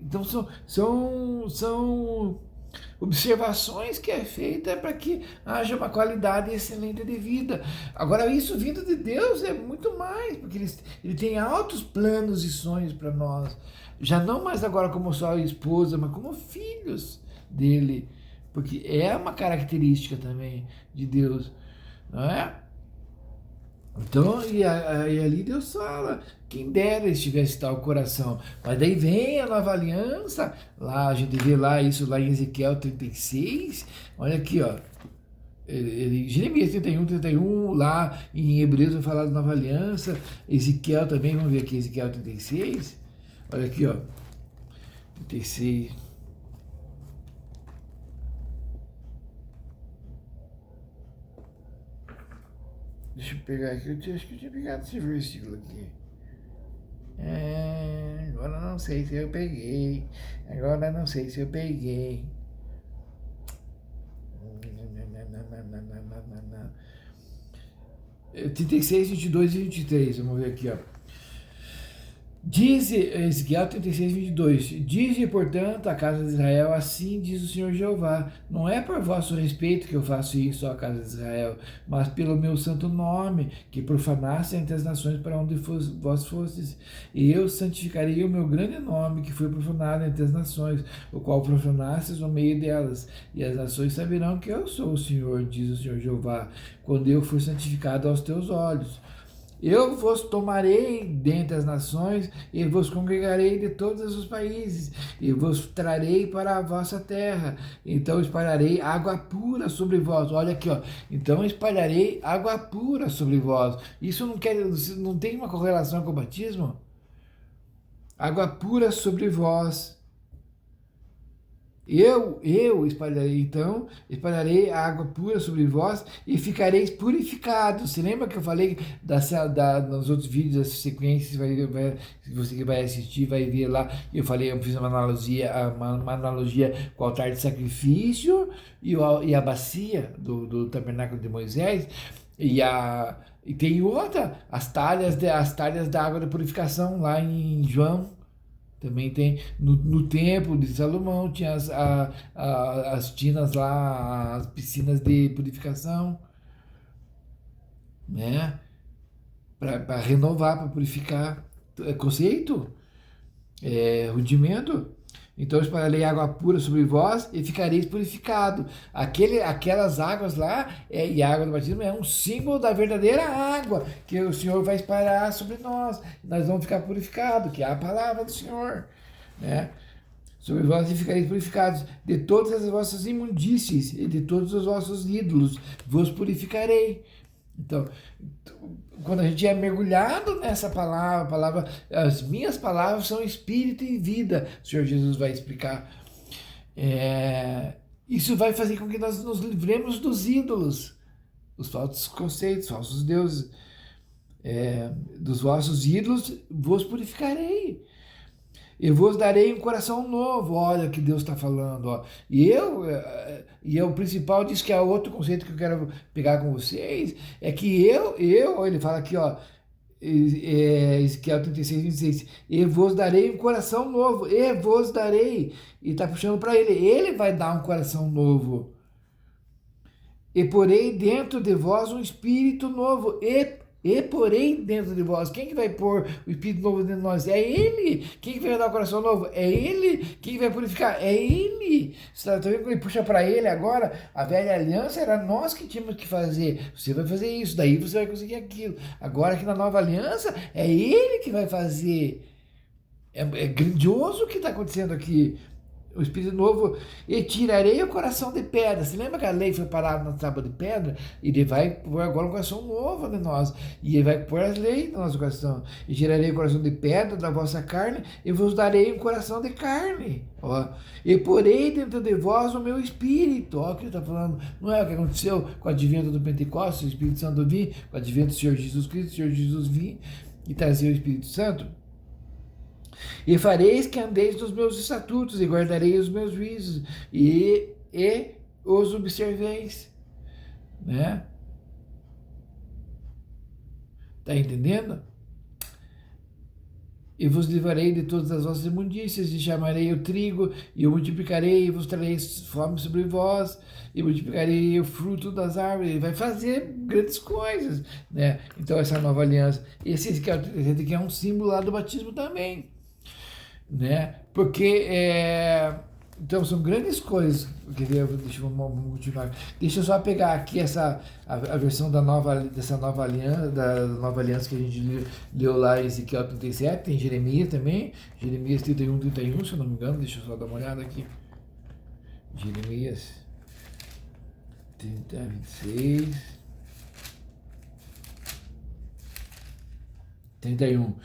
então são observações que é feita para que haja uma qualidade excelente de vida. Agora, isso vindo de Deus é muito mais, porque ele tem altos planos e sonhos para nós. Já não mais agora como só esposa, mas como filhos dele. Porque é uma característica também de Deus, não é? Então, e ali Deus fala, quem dera estivesse tal coração. Mas daí vem a nova aliança, lá a gente vê lá isso lá em Ezequiel 36, olha aqui, ó. Jeremias 31, lá em Hebreus vai falar da nova aliança, Ezequiel também, vamos ver aqui, Ezequiel 36, olha aqui, ó, 36. Deixa eu pegar aqui, acho que eu tinha pegado esse versículo aqui. Agora não sei se eu peguei. Agora não sei se eu peguei. 36, 22 e 23. Vamos ver aqui, ó. Diz Ezequiel 36, 22, dize, portanto, a casa de Israel, assim diz o Senhor Jeová, não é por vosso respeito que eu faço isso, ó casa de Israel, mas pelo meu santo nome, que profanaste entre as nações para onde vós fostes, e eu santificarei o meu grande nome, que foi profanado entre as nações, o qual profanastes no meio delas, e as nações saberão que eu sou o Senhor, diz o Senhor Jeová, quando eu for santificado aos teus olhos. Eu vos tomarei dentre as nações e vos congregarei de todos os países e vos trarei para a vossa terra. Então espalharei água pura sobre vós. Olha aqui, ó. Então espalharei água pura sobre vós. Isso não tem uma correlação com o batismo? Água pura sobre vós. Eu espalharei, então, espalharei a água pura sobre vós e ficareis purificados. Você lembra que eu falei nos outros vídeos, das sequências, você que vai assistir, vai ver lá, eu falei, eu fiz uma analogia com o altar de sacrifício e a bacia do tabernáculo de Moisés, e tem outra, as talhas da água da purificação lá em João. Também tem, no templo de Salomão, tinha as tinas lá, as piscinas de purificação, né? Para renovar, para purificar. É conceito? É rudimento? Então eu espalharei água pura sobre vós e ficareis purificados. Aquelas águas lá, e a água do batismo é um símbolo da verdadeira água que o Senhor vai espalhar sobre nós. Nós vamos ficar purificados, que é a palavra do Senhor, né? Sobre vós e ficareis purificados de todas as vossas imundícies e de todos os vossos ídolos, vos purificarei. Então, quando a gente é mergulhado nessa palavra, as minhas palavras são espírito e vida, o Senhor Jesus vai explicar. Isso vai fazer com que nós nos livremos dos ídolos, os falsos conceitos, falsos deuses, dos vossos ídolos, vos purificarei. Eu vos darei um coração novo, olha o que Deus está falando, ó. E o principal diz que é outro conceito que eu quero pegar com vocês, é que ele fala aqui, ó, Ezequiel 36, 26, e vos darei um coração novo, e vos darei, e está puxando para ele vai dar um coração novo, e porei dentro de vós um espírito novo, e porém dentro de vós. Quem que vai pôr o Espírito Novo dentro de nós? É Ele. Quem que vai dar o coração novo? É Ele. Quem vai purificar? É Ele. Você está vendo que ele puxa para Ele agora? A velha aliança era nós que tínhamos que fazer. Você vai fazer isso, daí você vai conseguir aquilo. Agora aqui na nova aliança, é Ele que vai fazer. É grandioso o que está acontecendo aqui. O Espírito Novo, e tirarei o coração de pedra. Você lembra que a lei foi parada na tábua de pedra? Ele vai pôr agora um coração novo de nós. E ele vai pôr as leis no nosso coração. E tirarei o coração de pedra da vossa carne e vos darei um coração de carne. Ó. E porei dentro de vós o meu espírito. Ó, o que ele está falando. Não é o que aconteceu com o advento do Pentecostes, o Espírito Santo vir, com o advento do Senhor Jesus Cristo, o Senhor Jesus vir e trazer o Espírito Santo. E fareis que andeis nos meus estatutos, e guardarei os meus juízos, e os observeis. Né? Tá entendendo? e vos livrarei de todas as vossas imundícias, e chamarei o trigo, e o multiplicarei, e vos trarei fome sobre vós, e multiplicarei o fruto das árvores. Ele vai fazer grandes coisas, né? Então essa nova aliança, esse que é um símbolo lá do batismo também, né? Porque então são grandes coisas. Deixa eu continuar. Deixa eu só pegar aqui a versão dessa nova aliança, da nova aliança que a gente leu lá em Ezequiel 37, tem Jeremias também, Jeremias 31, se eu não me engano, deixa eu só dar uma olhada aqui. Jeremias 30, 26. 31.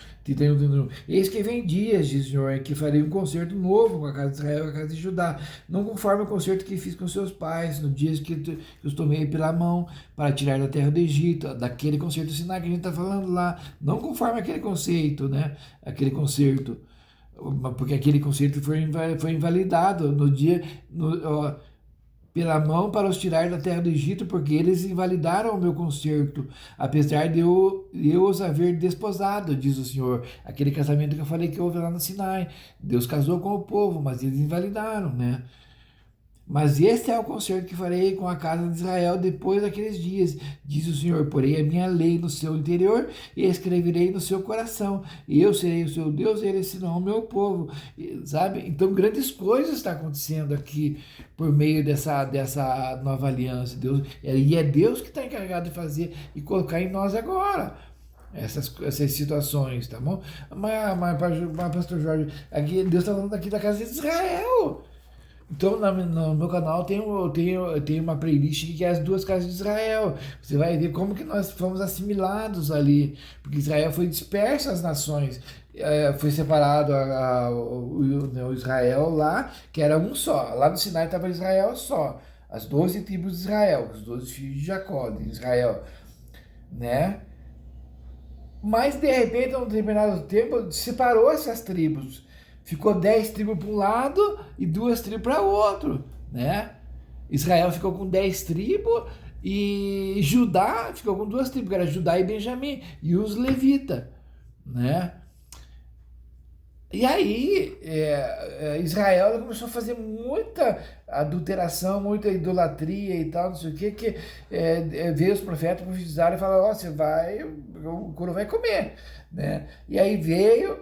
Eis que vem dias, diz o Senhor, em que farei um concerto novo com a casa de Israel e a casa de Judá, não conforme o concerto que fiz com seus pais, no dias que os tomei pela mão, para tirar da terra do Egito, daquele concerto Sinai que a gente está falando lá, não conforme aquele conceito, né? Aquele concerto, porque aquele concerto foi invalidado no dia... pela mão para os tirar da terra do Egito, porque eles invalidaram o meu concerto, apesar de eu os haver desposado, diz o Senhor. Aquele casamento que eu falei que houve lá no Sinai. Deus casou com o povo, mas eles invalidaram, né? Mas este é o concerto que farei com a casa de Israel depois daqueles dias, diz o Senhor. Porei a minha lei no seu interior e a escreverei no seu coração. E eu serei o seu Deus e eles serão o meu povo. Sabe? Então grandes coisas estão acontecendo aqui por meio dessa nova aliança. E é Deus que está encarregado de fazer e colocar em nós agora. Essas situações, tá bom? Mas pastor Jorge, aqui, Deus está falando aqui da casa de Israel. Então, no meu canal tem uma playlist que é as duas casas de Israel. Você vai ver como que nós fomos assimilados ali, porque Israel foi disperso às nações. Foi separado o Israel lá, que era um só. Lá no Sinai estava Israel só. As 12 tribos de Israel, os 12 filhos de Jacó, de Israel, né? Mas, de repente, a um determinado tempo, separou essas tribos. Ficou 10 tribos para um lado e 2 tribos para o outro, né? Israel ficou com 10 tribos e Judá ficou com 2 tribos, que era Judá e Benjamim, e os levitas, né? E aí, Israel começou a fazer muita adulteração, muita idolatria e tal, não sei o que veio os profetas, profetizaram e falaram, ó, o couro vai comer, né? E aí veio,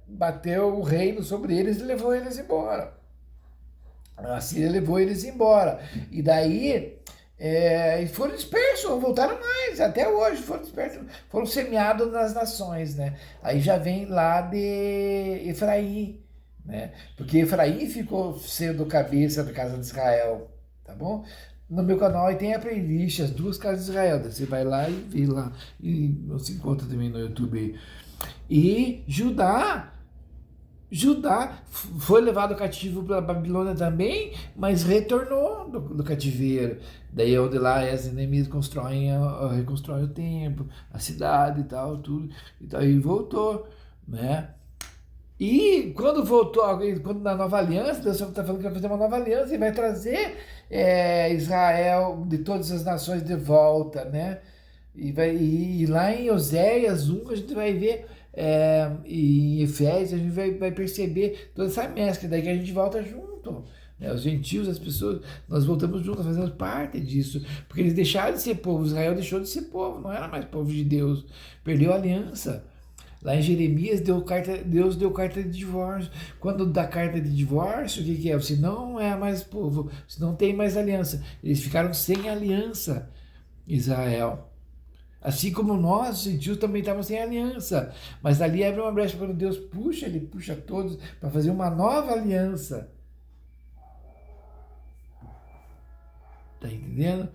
bateu o reino sobre eles e levou eles embora. A Síria levou eles embora. E daí... e foram dispersos, não voltaram mais, até hoje foram dispersos, foram semeados nas nações, né? Aí já vem lá de Efraim, né? Porque Efraim ficou sendo cabeça da casa de Israel, tá bom? No meu canal aí tem a playlist, as duas casas de Israel, você vai lá e vê lá, e você encontra também no YouTube. E Judá foi levado cativo pela Babilônia também, mas retornou do cativeiro. Daí é onde lá as Neemias reconstroem o templo, a cidade e tal, tudo. E daí voltou, né? E quando voltou, quando na nova aliança, Deus está falando que vai fazer uma nova aliança e vai trazer Israel de todas as nações de volta, né? E lá em Oséias 1 a gente vai ver, em Efésios a gente vai perceber toda essa mescla, daí que a gente volta junto, né? Os gentios, as pessoas, nós voltamos juntos, fazemos parte disso, porque eles deixaram de ser povo, Israel deixou de ser povo, não era mais povo de Deus, perdeu a aliança. Lá em Jeremias, Deus deu carta de divórcio. Quando dá carta de divórcio, o que é? Você não é mais povo, você não tem mais aliança. Eles ficaram sem aliança, Israel. Assim como nós, os gentios, também estavam sem aliança. Mas ali abre uma brecha, quando Deus puxa, Ele puxa todos para fazer uma nova aliança. Tá entendendo?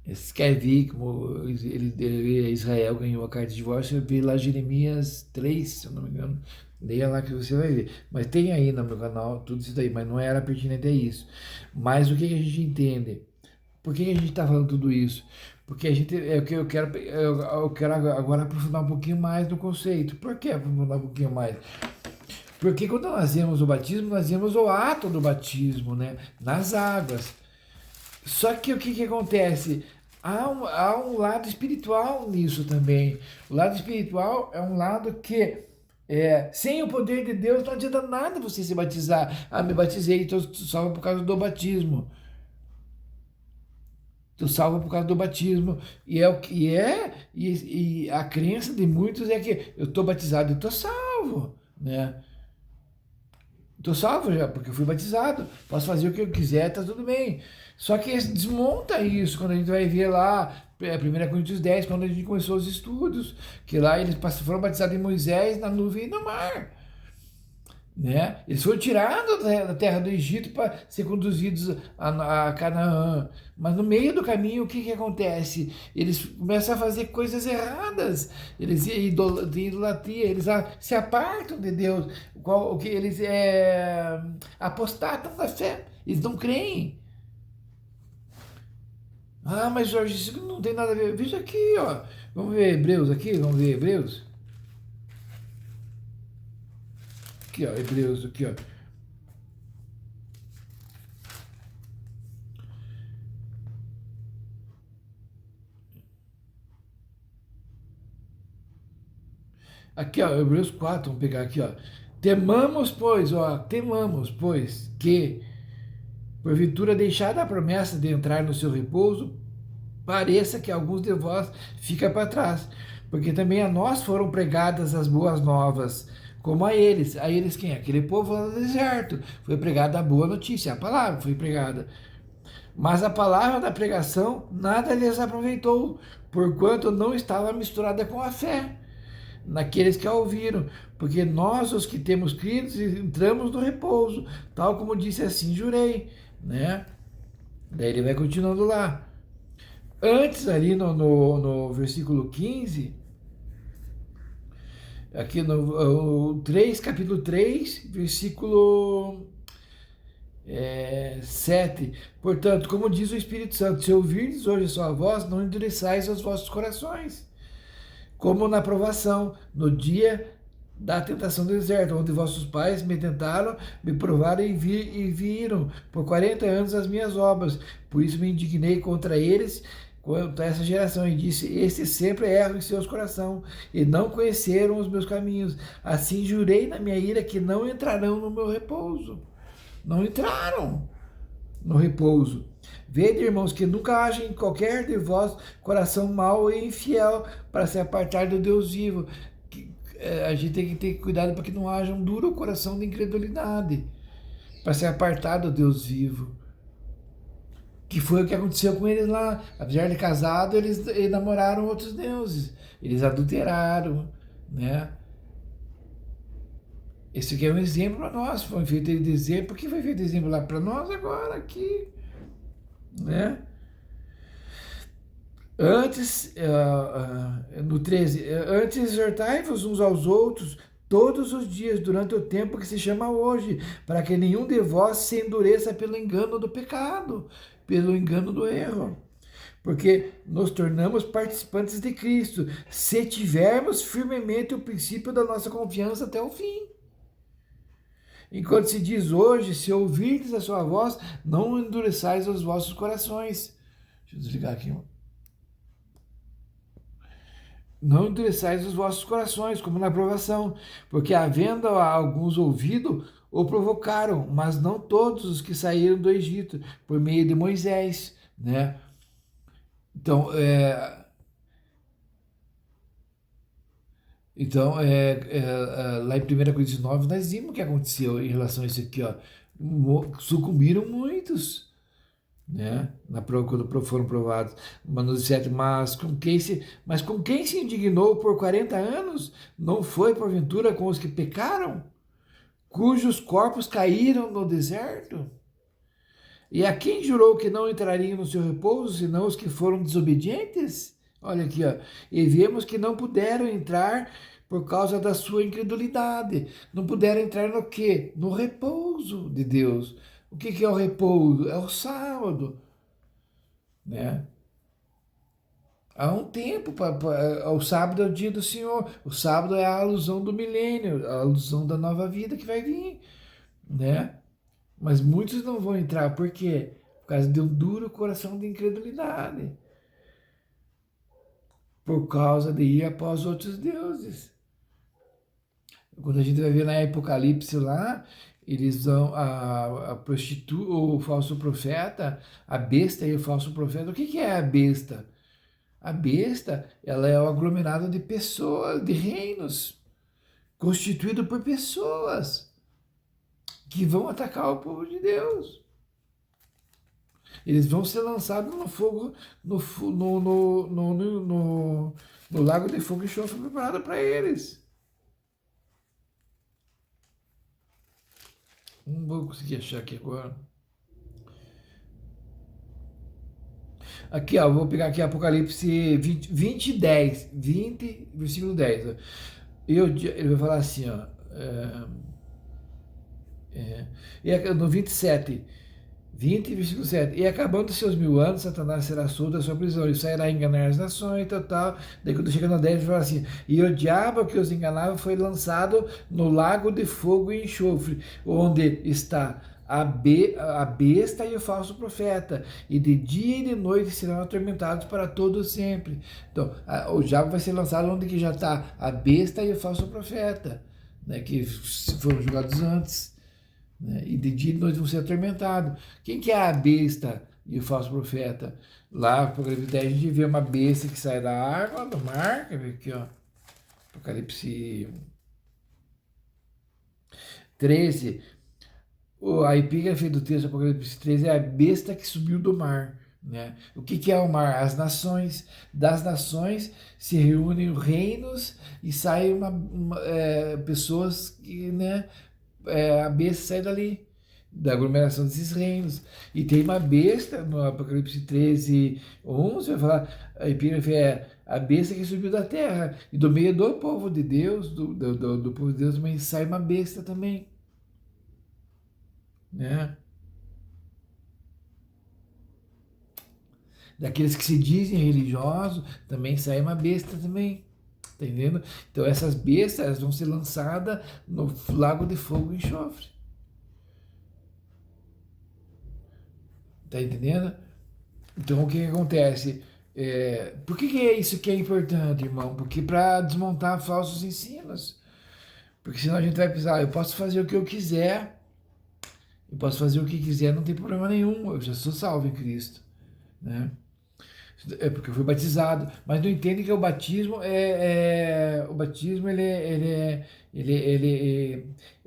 Você quer ver como Israel ganhou a carta de divórcio? Vê lá Jeremias 3, se eu não me engano. Leia lá que você vai ver. Mas tem aí no meu canal tudo isso daí, mas não era pertinente a isso. Mas o que a gente entende? Por que a gente está falando tudo isso? Porque eu quero agora aprofundar um pouquinho mais no conceito. Por que aprofundar um pouquinho mais? Porque quando nós vemos o batismo, nós vemos o ato do batismo, né? Nas águas. Só que o que acontece? Há um lado espiritual nisso também. O lado espiritual é um lado que Sem o poder de Deus não adianta nada você se batizar. Ah, me batizei, então tu salva por causa do batismo. Tu salva por causa do batismo. E é o que é, e a crença de muitos é que eu estou batizado e estou salvo, né? Estou salvo já, porque eu fui batizado. Posso fazer o que eu quiser, tá tudo bem. Só que desmonta isso quando a gente vai ver lá, 1 Coríntios 10, quando a gente começou os estudos, que lá eles foram batizados em Moisés, na nuvem e no mar. Né? Eles foram tirados da terra do Egito para ser conduzidos a Canaã. Mas no meio do caminho, o que que acontece? Eles começam a fazer coisas erradas. Eles têm idolatria, eles se apartam de Deus. O que eles apostatam da fé. Eles não creem. Ah, mas Jorge, isso não tem nada a ver. Veja aqui, ó. Vamos ver Hebreus aqui, vamos ver Hebreus. Aqui, ó, Hebreus aqui, ó. Aqui, ó, Hebreus 4, vamos pegar aqui, ó. Temamos, pois, que, porventura deixada a promessa de entrar no seu repouso, pareça que alguns de vós fica para trás. Porque também a nós foram pregadas as boas novas, como a eles. A eles quem? Aquele povo lá no deserto. Foi pregada a boa notícia, a palavra foi pregada. Mas a palavra da pregação nada lhes aproveitou, porquanto não estava misturada com a fé naqueles que a ouviram, porque nós, os que temos crido, entramos no repouso, tal como disse assim, jurei, né? Daí ele vai continuando lá. Antes, ali no versículo 15, aqui no 3, capítulo 3, versículo 7. Portanto, como diz o Espírito Santo, se ouvirdes hoje a sua voz, não endureçais os vossos corações, como na provação, no dia da tentação do deserto, onde vossos pais me tentaram, me provaram e viram por 40 anos as minhas obras. Por isso me indignei contra eles, contra essa geração, e disse: estes sempre erram em seus corações, e não conheceram os meus caminhos. Assim jurei na minha ira que não entrarão no meu repouso. Não entraram no repouso. Vede, irmãos, que nunca haja em qualquer de vós coração mau e infiel para se apartar do Deus vivo. A gente tem que ter cuidado para que não haja um duro coração de incredulidade, para se apartar do Deus vivo. Que foi o que aconteceu com eles lá. Apesar de casado, eles namoraram outros deuses. Eles adulteraram, né? Esse aqui é um exemplo para nós. Foi feito de exemplo. Por que foi feito de exemplo lá para nós agora aqui, né? Antes, no 13, antes exortai-vos uns aos outros todos os dias, durante o tempo que se chama hoje, para que nenhum de vós se endureça pelo engano do pecado, pelo engano do erro. Porque nos tornamos participantes de Cristo, se tivermos firmemente o princípio da nossa confiança até o fim. Enquanto se diz hoje, se ouvirdes a sua voz, não endureçais os vossos corações. Deixa eu desligar aqui. Não endureçais os vossos corações, como na provação, porque havendo alguns ouvido, o provocaram, mas não todos os que saíram do Egito, por meio de Moisés, né? Então, lá em 1 Coríntios 9, nós vimos o que aconteceu em relação a isso aqui, ó. Sucumbiram muitos, né? Quando foram provados. Mano 7, mas com quem se indignou por 40 anos? Não foi porventura com os que pecaram? Cujos corpos caíram no deserto? E a quem jurou que não entrariam no seu repouso, senão os que foram desobedientes? Olha aqui, ó. E vemos que não puderam entrar por causa da sua incredulidade. Não puderam entrar no quê? No repouso de Deus. O que é o repouso? É o sábado, né? Há um tempo, o sábado é o dia do Senhor. O sábado é a alusão do milênio, a alusão da nova vida que vai vir, né? Mas muitos não vão entrar, por quê? Por causa de um duro coração de incredulidade. Por causa de ir após outros deuses. Quando a gente vai ver na Apocalipse lá, eles vão, o falso profeta, a besta e o falso profeta. O que que é a besta? A besta, ela é o aglomerado de pessoas, de reinos, constituído por pessoas que vão atacar o povo de Deus. Eles vão ser lançados no fogo, no lago de fogo e enxofre preparado para eles. Não vou conseguir achar aqui agora. Aqui, ó, vou pegar aqui Apocalipse 20, versículo 10. Ó. Ele vai falar assim, ó. No 27, 20, versículo 7. E acabando seus 1000 anos, Satanás será solto da sua prisão. Ele sairá a enganar as nações e tal. Daí quando chega no 10, ele fala assim: e o diabo que os enganava foi lançado no lago de fogo e enxofre, onde está a besta e o falso profeta, e de dia e de noite serão atormentados para todo sempre. Então, o diabo vai ser lançado onde que já está a besta e o falso profeta, né, que foram julgados antes, né, e de dia e de noite vão ser atormentados. Quem que é a besta e o falso profeta? Lá, no Apocalipse 10, a gente vê uma besta que sai da água, do mar, quer ver aqui, ó, Apocalipse 13, a epígrafe do texto Apocalipse 13 é a besta que subiu do mar. Né? O que é o mar? As nações. Das nações se reúnem reinos e saem pessoas que, né, a besta sai dali, da aglomeração desses reinos. E tem uma besta, no Apocalipse 13, 11, vai falar, a epígrafe é a besta que subiu da terra. E do meio do povo de Deus, do povo de Deus também sai uma besta também. Né? Daqueles que se dizem religiosos, também sai uma besta também. Tá entendendo? Então essas bestas vão ser lançadas no lago de fogo e enxofre. Tá entendendo? Então o que acontece? Por que é isso que é importante, irmão? Porque para desmontar falsos ensinos. Porque senão a gente vai pensar, eu posso fazer o que eu quiser, eu posso fazer o que quiser, não tem problema nenhum, eu já sou salvo em Cristo. Né? É porque eu fui batizado, mas não entende que o batismo o batismo ele é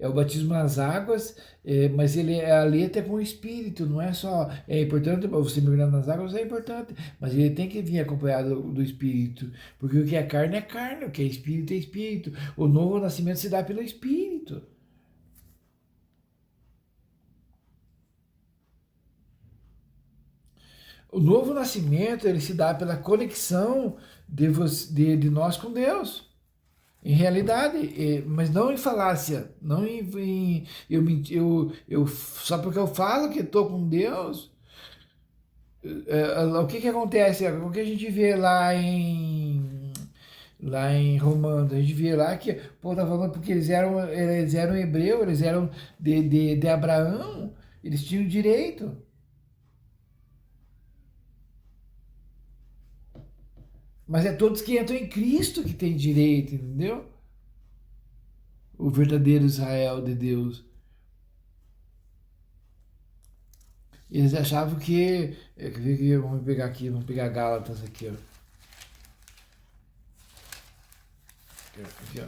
o batismo nas águas, mas ele é a letra com o Espírito, não é só, é importante você mergulhar nas águas, é importante, mas ele tem que vir acompanhado do Espírito, porque o que é carne, o que é Espírito, o novo nascimento se dá pelo Espírito. O novo nascimento, ele se dá pela conexão de nós com Deus, em realidade, mas não em falácia, não só porque eu falo que estou com Deus, o que que acontece? O que a gente vê lá em Romanos, a gente vê lá que Paulo está falando porque eles eram hebreus, eles eram de Abraão, eles tinham direito. Mas é todos que entram em Cristo que têm direito, entendeu? O verdadeiro Israel de Deus. Eles achavam que. Vamos pegar aqui, vamos pegar Gálatas aqui, ó. Aqui, ó.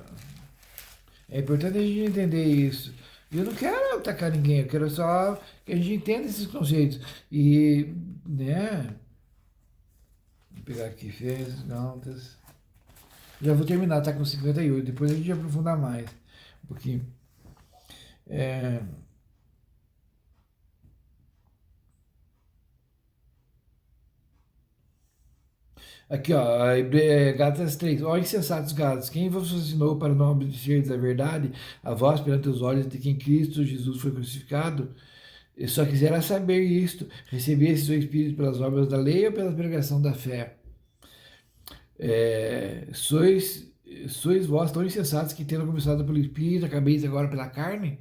É importante a gente entender isso. Eu não quero atacar ninguém, eu quero só que a gente entenda esses conceitos. E, né? Vou pegar aqui, Efésios, Gálatas. Já vou terminar, tá com 58. Depois a gente vai aprofundar mais um pouquinho. Aqui, ó, Gálatas 3. Ó, insensatos Gálatas, quem vos ensinou para não obedecerdes a verdade, a vós perante os olhos de quem Cristo Jesus foi crucificado? Eu só quisera saber isto, recebesse o Espírito pelas obras da lei ou pela pregação da fé? Sois vós tão insensatos que, tendo começado pelo Espírito, acabeis agora pela carne?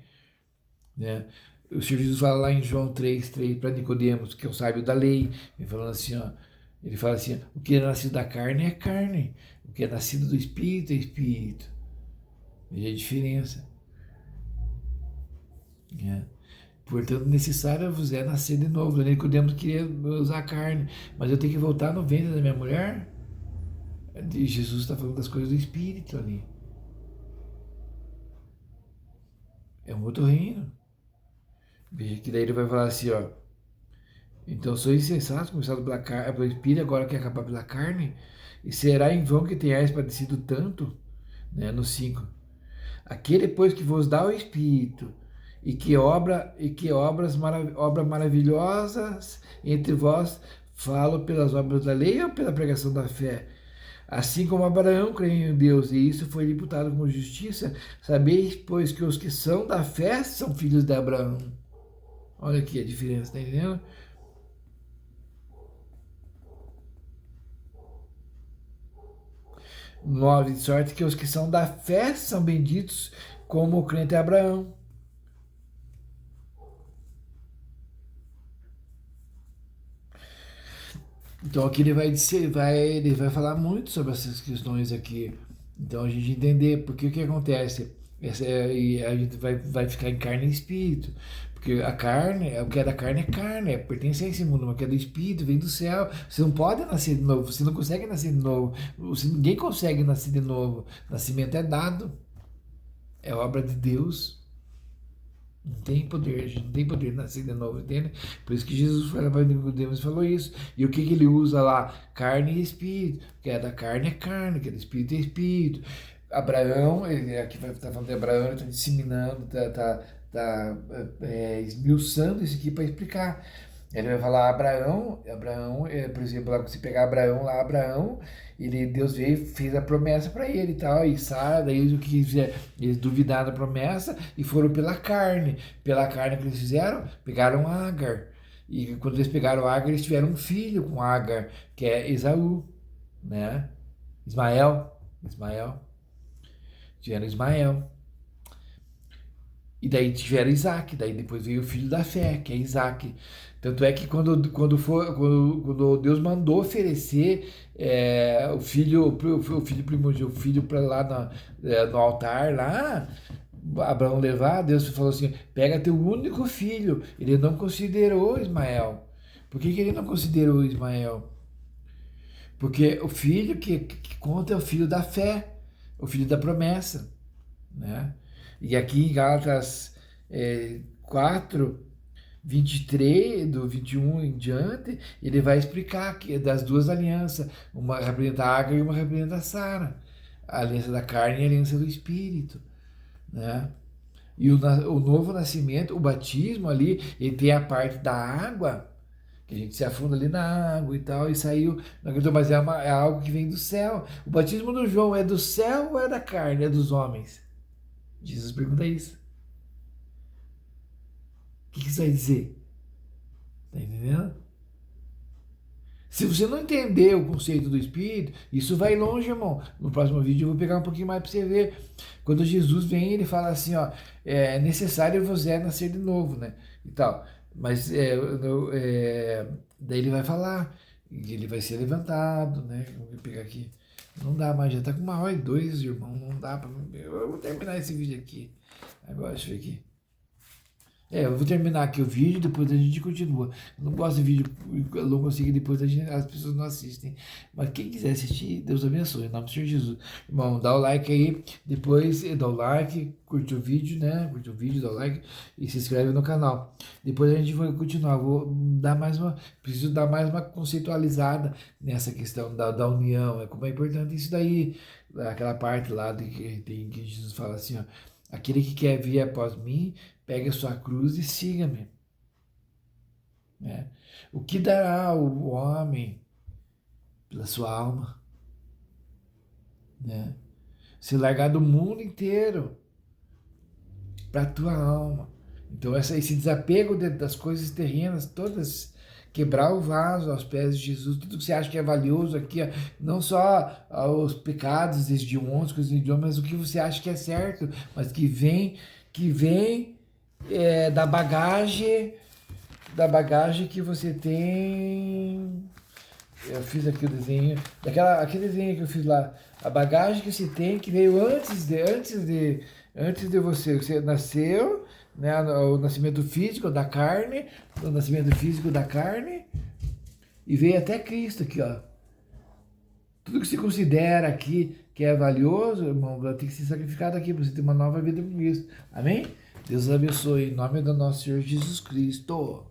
Né? O Senhor Jesus fala lá em João 3 para Nicodemos, que é o sábio da lei, ele falando assim, ó, ele fala assim, o que é nascido da carne é carne, o que é nascido do Espírito é Espírito. Veja a diferença. Né? Portanto, necessário vos é nascer de novo. Nicodemos queria usar a carne, mas eu tenho que voltar no ventre da minha mulher? E Jesus está falando das coisas do Espírito ali. É um outro reino. Veja que daí ele vai falar assim, ó. Então, sou insensato, começado pelo Espírito, agora quer acabar pela carne? E será em vão que tenhais padecido tanto? Né? No 5. Aquele, pois, que vos dá o Espírito, obras maravilhosas entre vós, falo pelas obras da lei ou pela pregação da fé? Assim como Abraão creu em Deus, e isso foi imputado como justiça, sabeis, pois, que os que são da fé são filhos de Abraão. Olha aqui a diferença, tá entendendo? 9, de sorte que os que são da fé são benditos como o crente Abraão. Então aqui ele vai dizer, ele vai falar muito sobre essas questões aqui. Então a gente entender porque o que acontece. E a gente vai ficar em carne e espírito. Porque a carne, o que é da carne é carne, pertence a esse mundo, mas o que é do espírito vem do céu. Você não pode nascer de novo, você não consegue nascer de novo. Ninguém consegue nascer de novo. Nascimento é dado, é obra de Deus. Não tem poder, a gente não tem poder de nascer de novo, entende? Por isso que Jesus foi lá para Nicodemos e falou isso. E o que ele usa lá? Carne e espírito. O que é da carne é carne, o que é do espírito é espírito. Abraão, ele aqui vai estar falando de Abraão, ele está disseminando, esmiuçando isso aqui para explicar. Ele vai falar Abraão, por exemplo, lá, se pegar Abraão lá, Deus veio, fez a promessa para ele e tal, e Sara, daí o que fizeram? Eles duvidaram da promessa e foram pela carne. Pela carne que eles fizeram, pegaram Agar. E quando eles pegaram Agar, eles tiveram um filho com Agar, que é Esaú, né? Ismael. Tiveram Ismael. E daí tiveram Isaac, daí depois veio o filho da fé, que é Isaac. Tanto é que quando Deus mandou oferecer o filho primogênito, o filho para lá no altar, lá, Abraão levar, Deus falou assim, pega teu único filho. Ele não considerou Ismael. Por que ele não considerou Ismael? Porque o filho que conta é o filho da fé, o filho da promessa, né? E aqui em Gálatas 4, 23, do 21 em diante, ele vai explicar que das duas alianças, uma representa Agar e uma representa Sara, a aliança da carne e a aliança do espírito, né? E o novo nascimento, o batismo ali, ele tem a parte da água, que a gente se afunda ali na água e tal, e saiu, mas é algo que vem do céu. O batismo do João é do céu ou é da carne, é dos homens? Jesus pergunta isso. O que isso vai dizer? Tá entendendo? Se você não entender o conceito do Espírito, isso vai longe, irmão. No próximo vídeo eu vou pegar um pouquinho mais para você ver. Quando Jesus vem, ele fala assim, ó, é necessário você nascer de novo, né? E tal. Mas daí ele vai falar, que ele vai ser levantado, né? Vou pegar aqui. Não dá mais, já tá com 1h02, irmão. Não dá pra. Eu vou terminar esse vídeo aqui. Agora, deixa eu ver aqui. Eu vou terminar aqui o vídeo, depois a gente continua. Eu não gosto de vídeo longo assim, que depois as pessoas não assistem. Mas quem quiser assistir, Deus abençoe. Em nome do Senhor Jesus. Irmão, dá o like aí, depois dá o like, curte o vídeo, né? Curte o vídeo, dá o like e se inscreve no canal. Depois a gente vai continuar. Preciso dar mais uma conceitualizada nessa questão da união. Como é importante isso daí. Aquela parte lá que Jesus fala assim, ó. Aquele que quer vir após mim, pegue a sua cruz e siga-me. Né? O que dará o homem pela sua alma? Né? Se largar do mundo inteiro para a tua alma. Então esse desapego das coisas terrenas, todas, quebrar o vaso aos pés de Jesus, tudo que você acha que é valioso aqui, ó, não só os pecados hediondos, coisas hediondas, mas o que você acha que é certo, mas que vem da bagagem que você tem Eu fiz aqui o desenho, aquele desenho que eu fiz lá, a bagagem que se tem, que veio antes de você. Você nasceu, né, o nascimento físico da carne, o nascimento físico da carne, e veio até Cristo aqui, ó. Tudo que se considera aqui que é valioso, irmão, vai ter que ser sacrificado aqui para você ter uma nova vida com Cristo. Amém? Deus abençoe, em nome do nosso Senhor Jesus Cristo.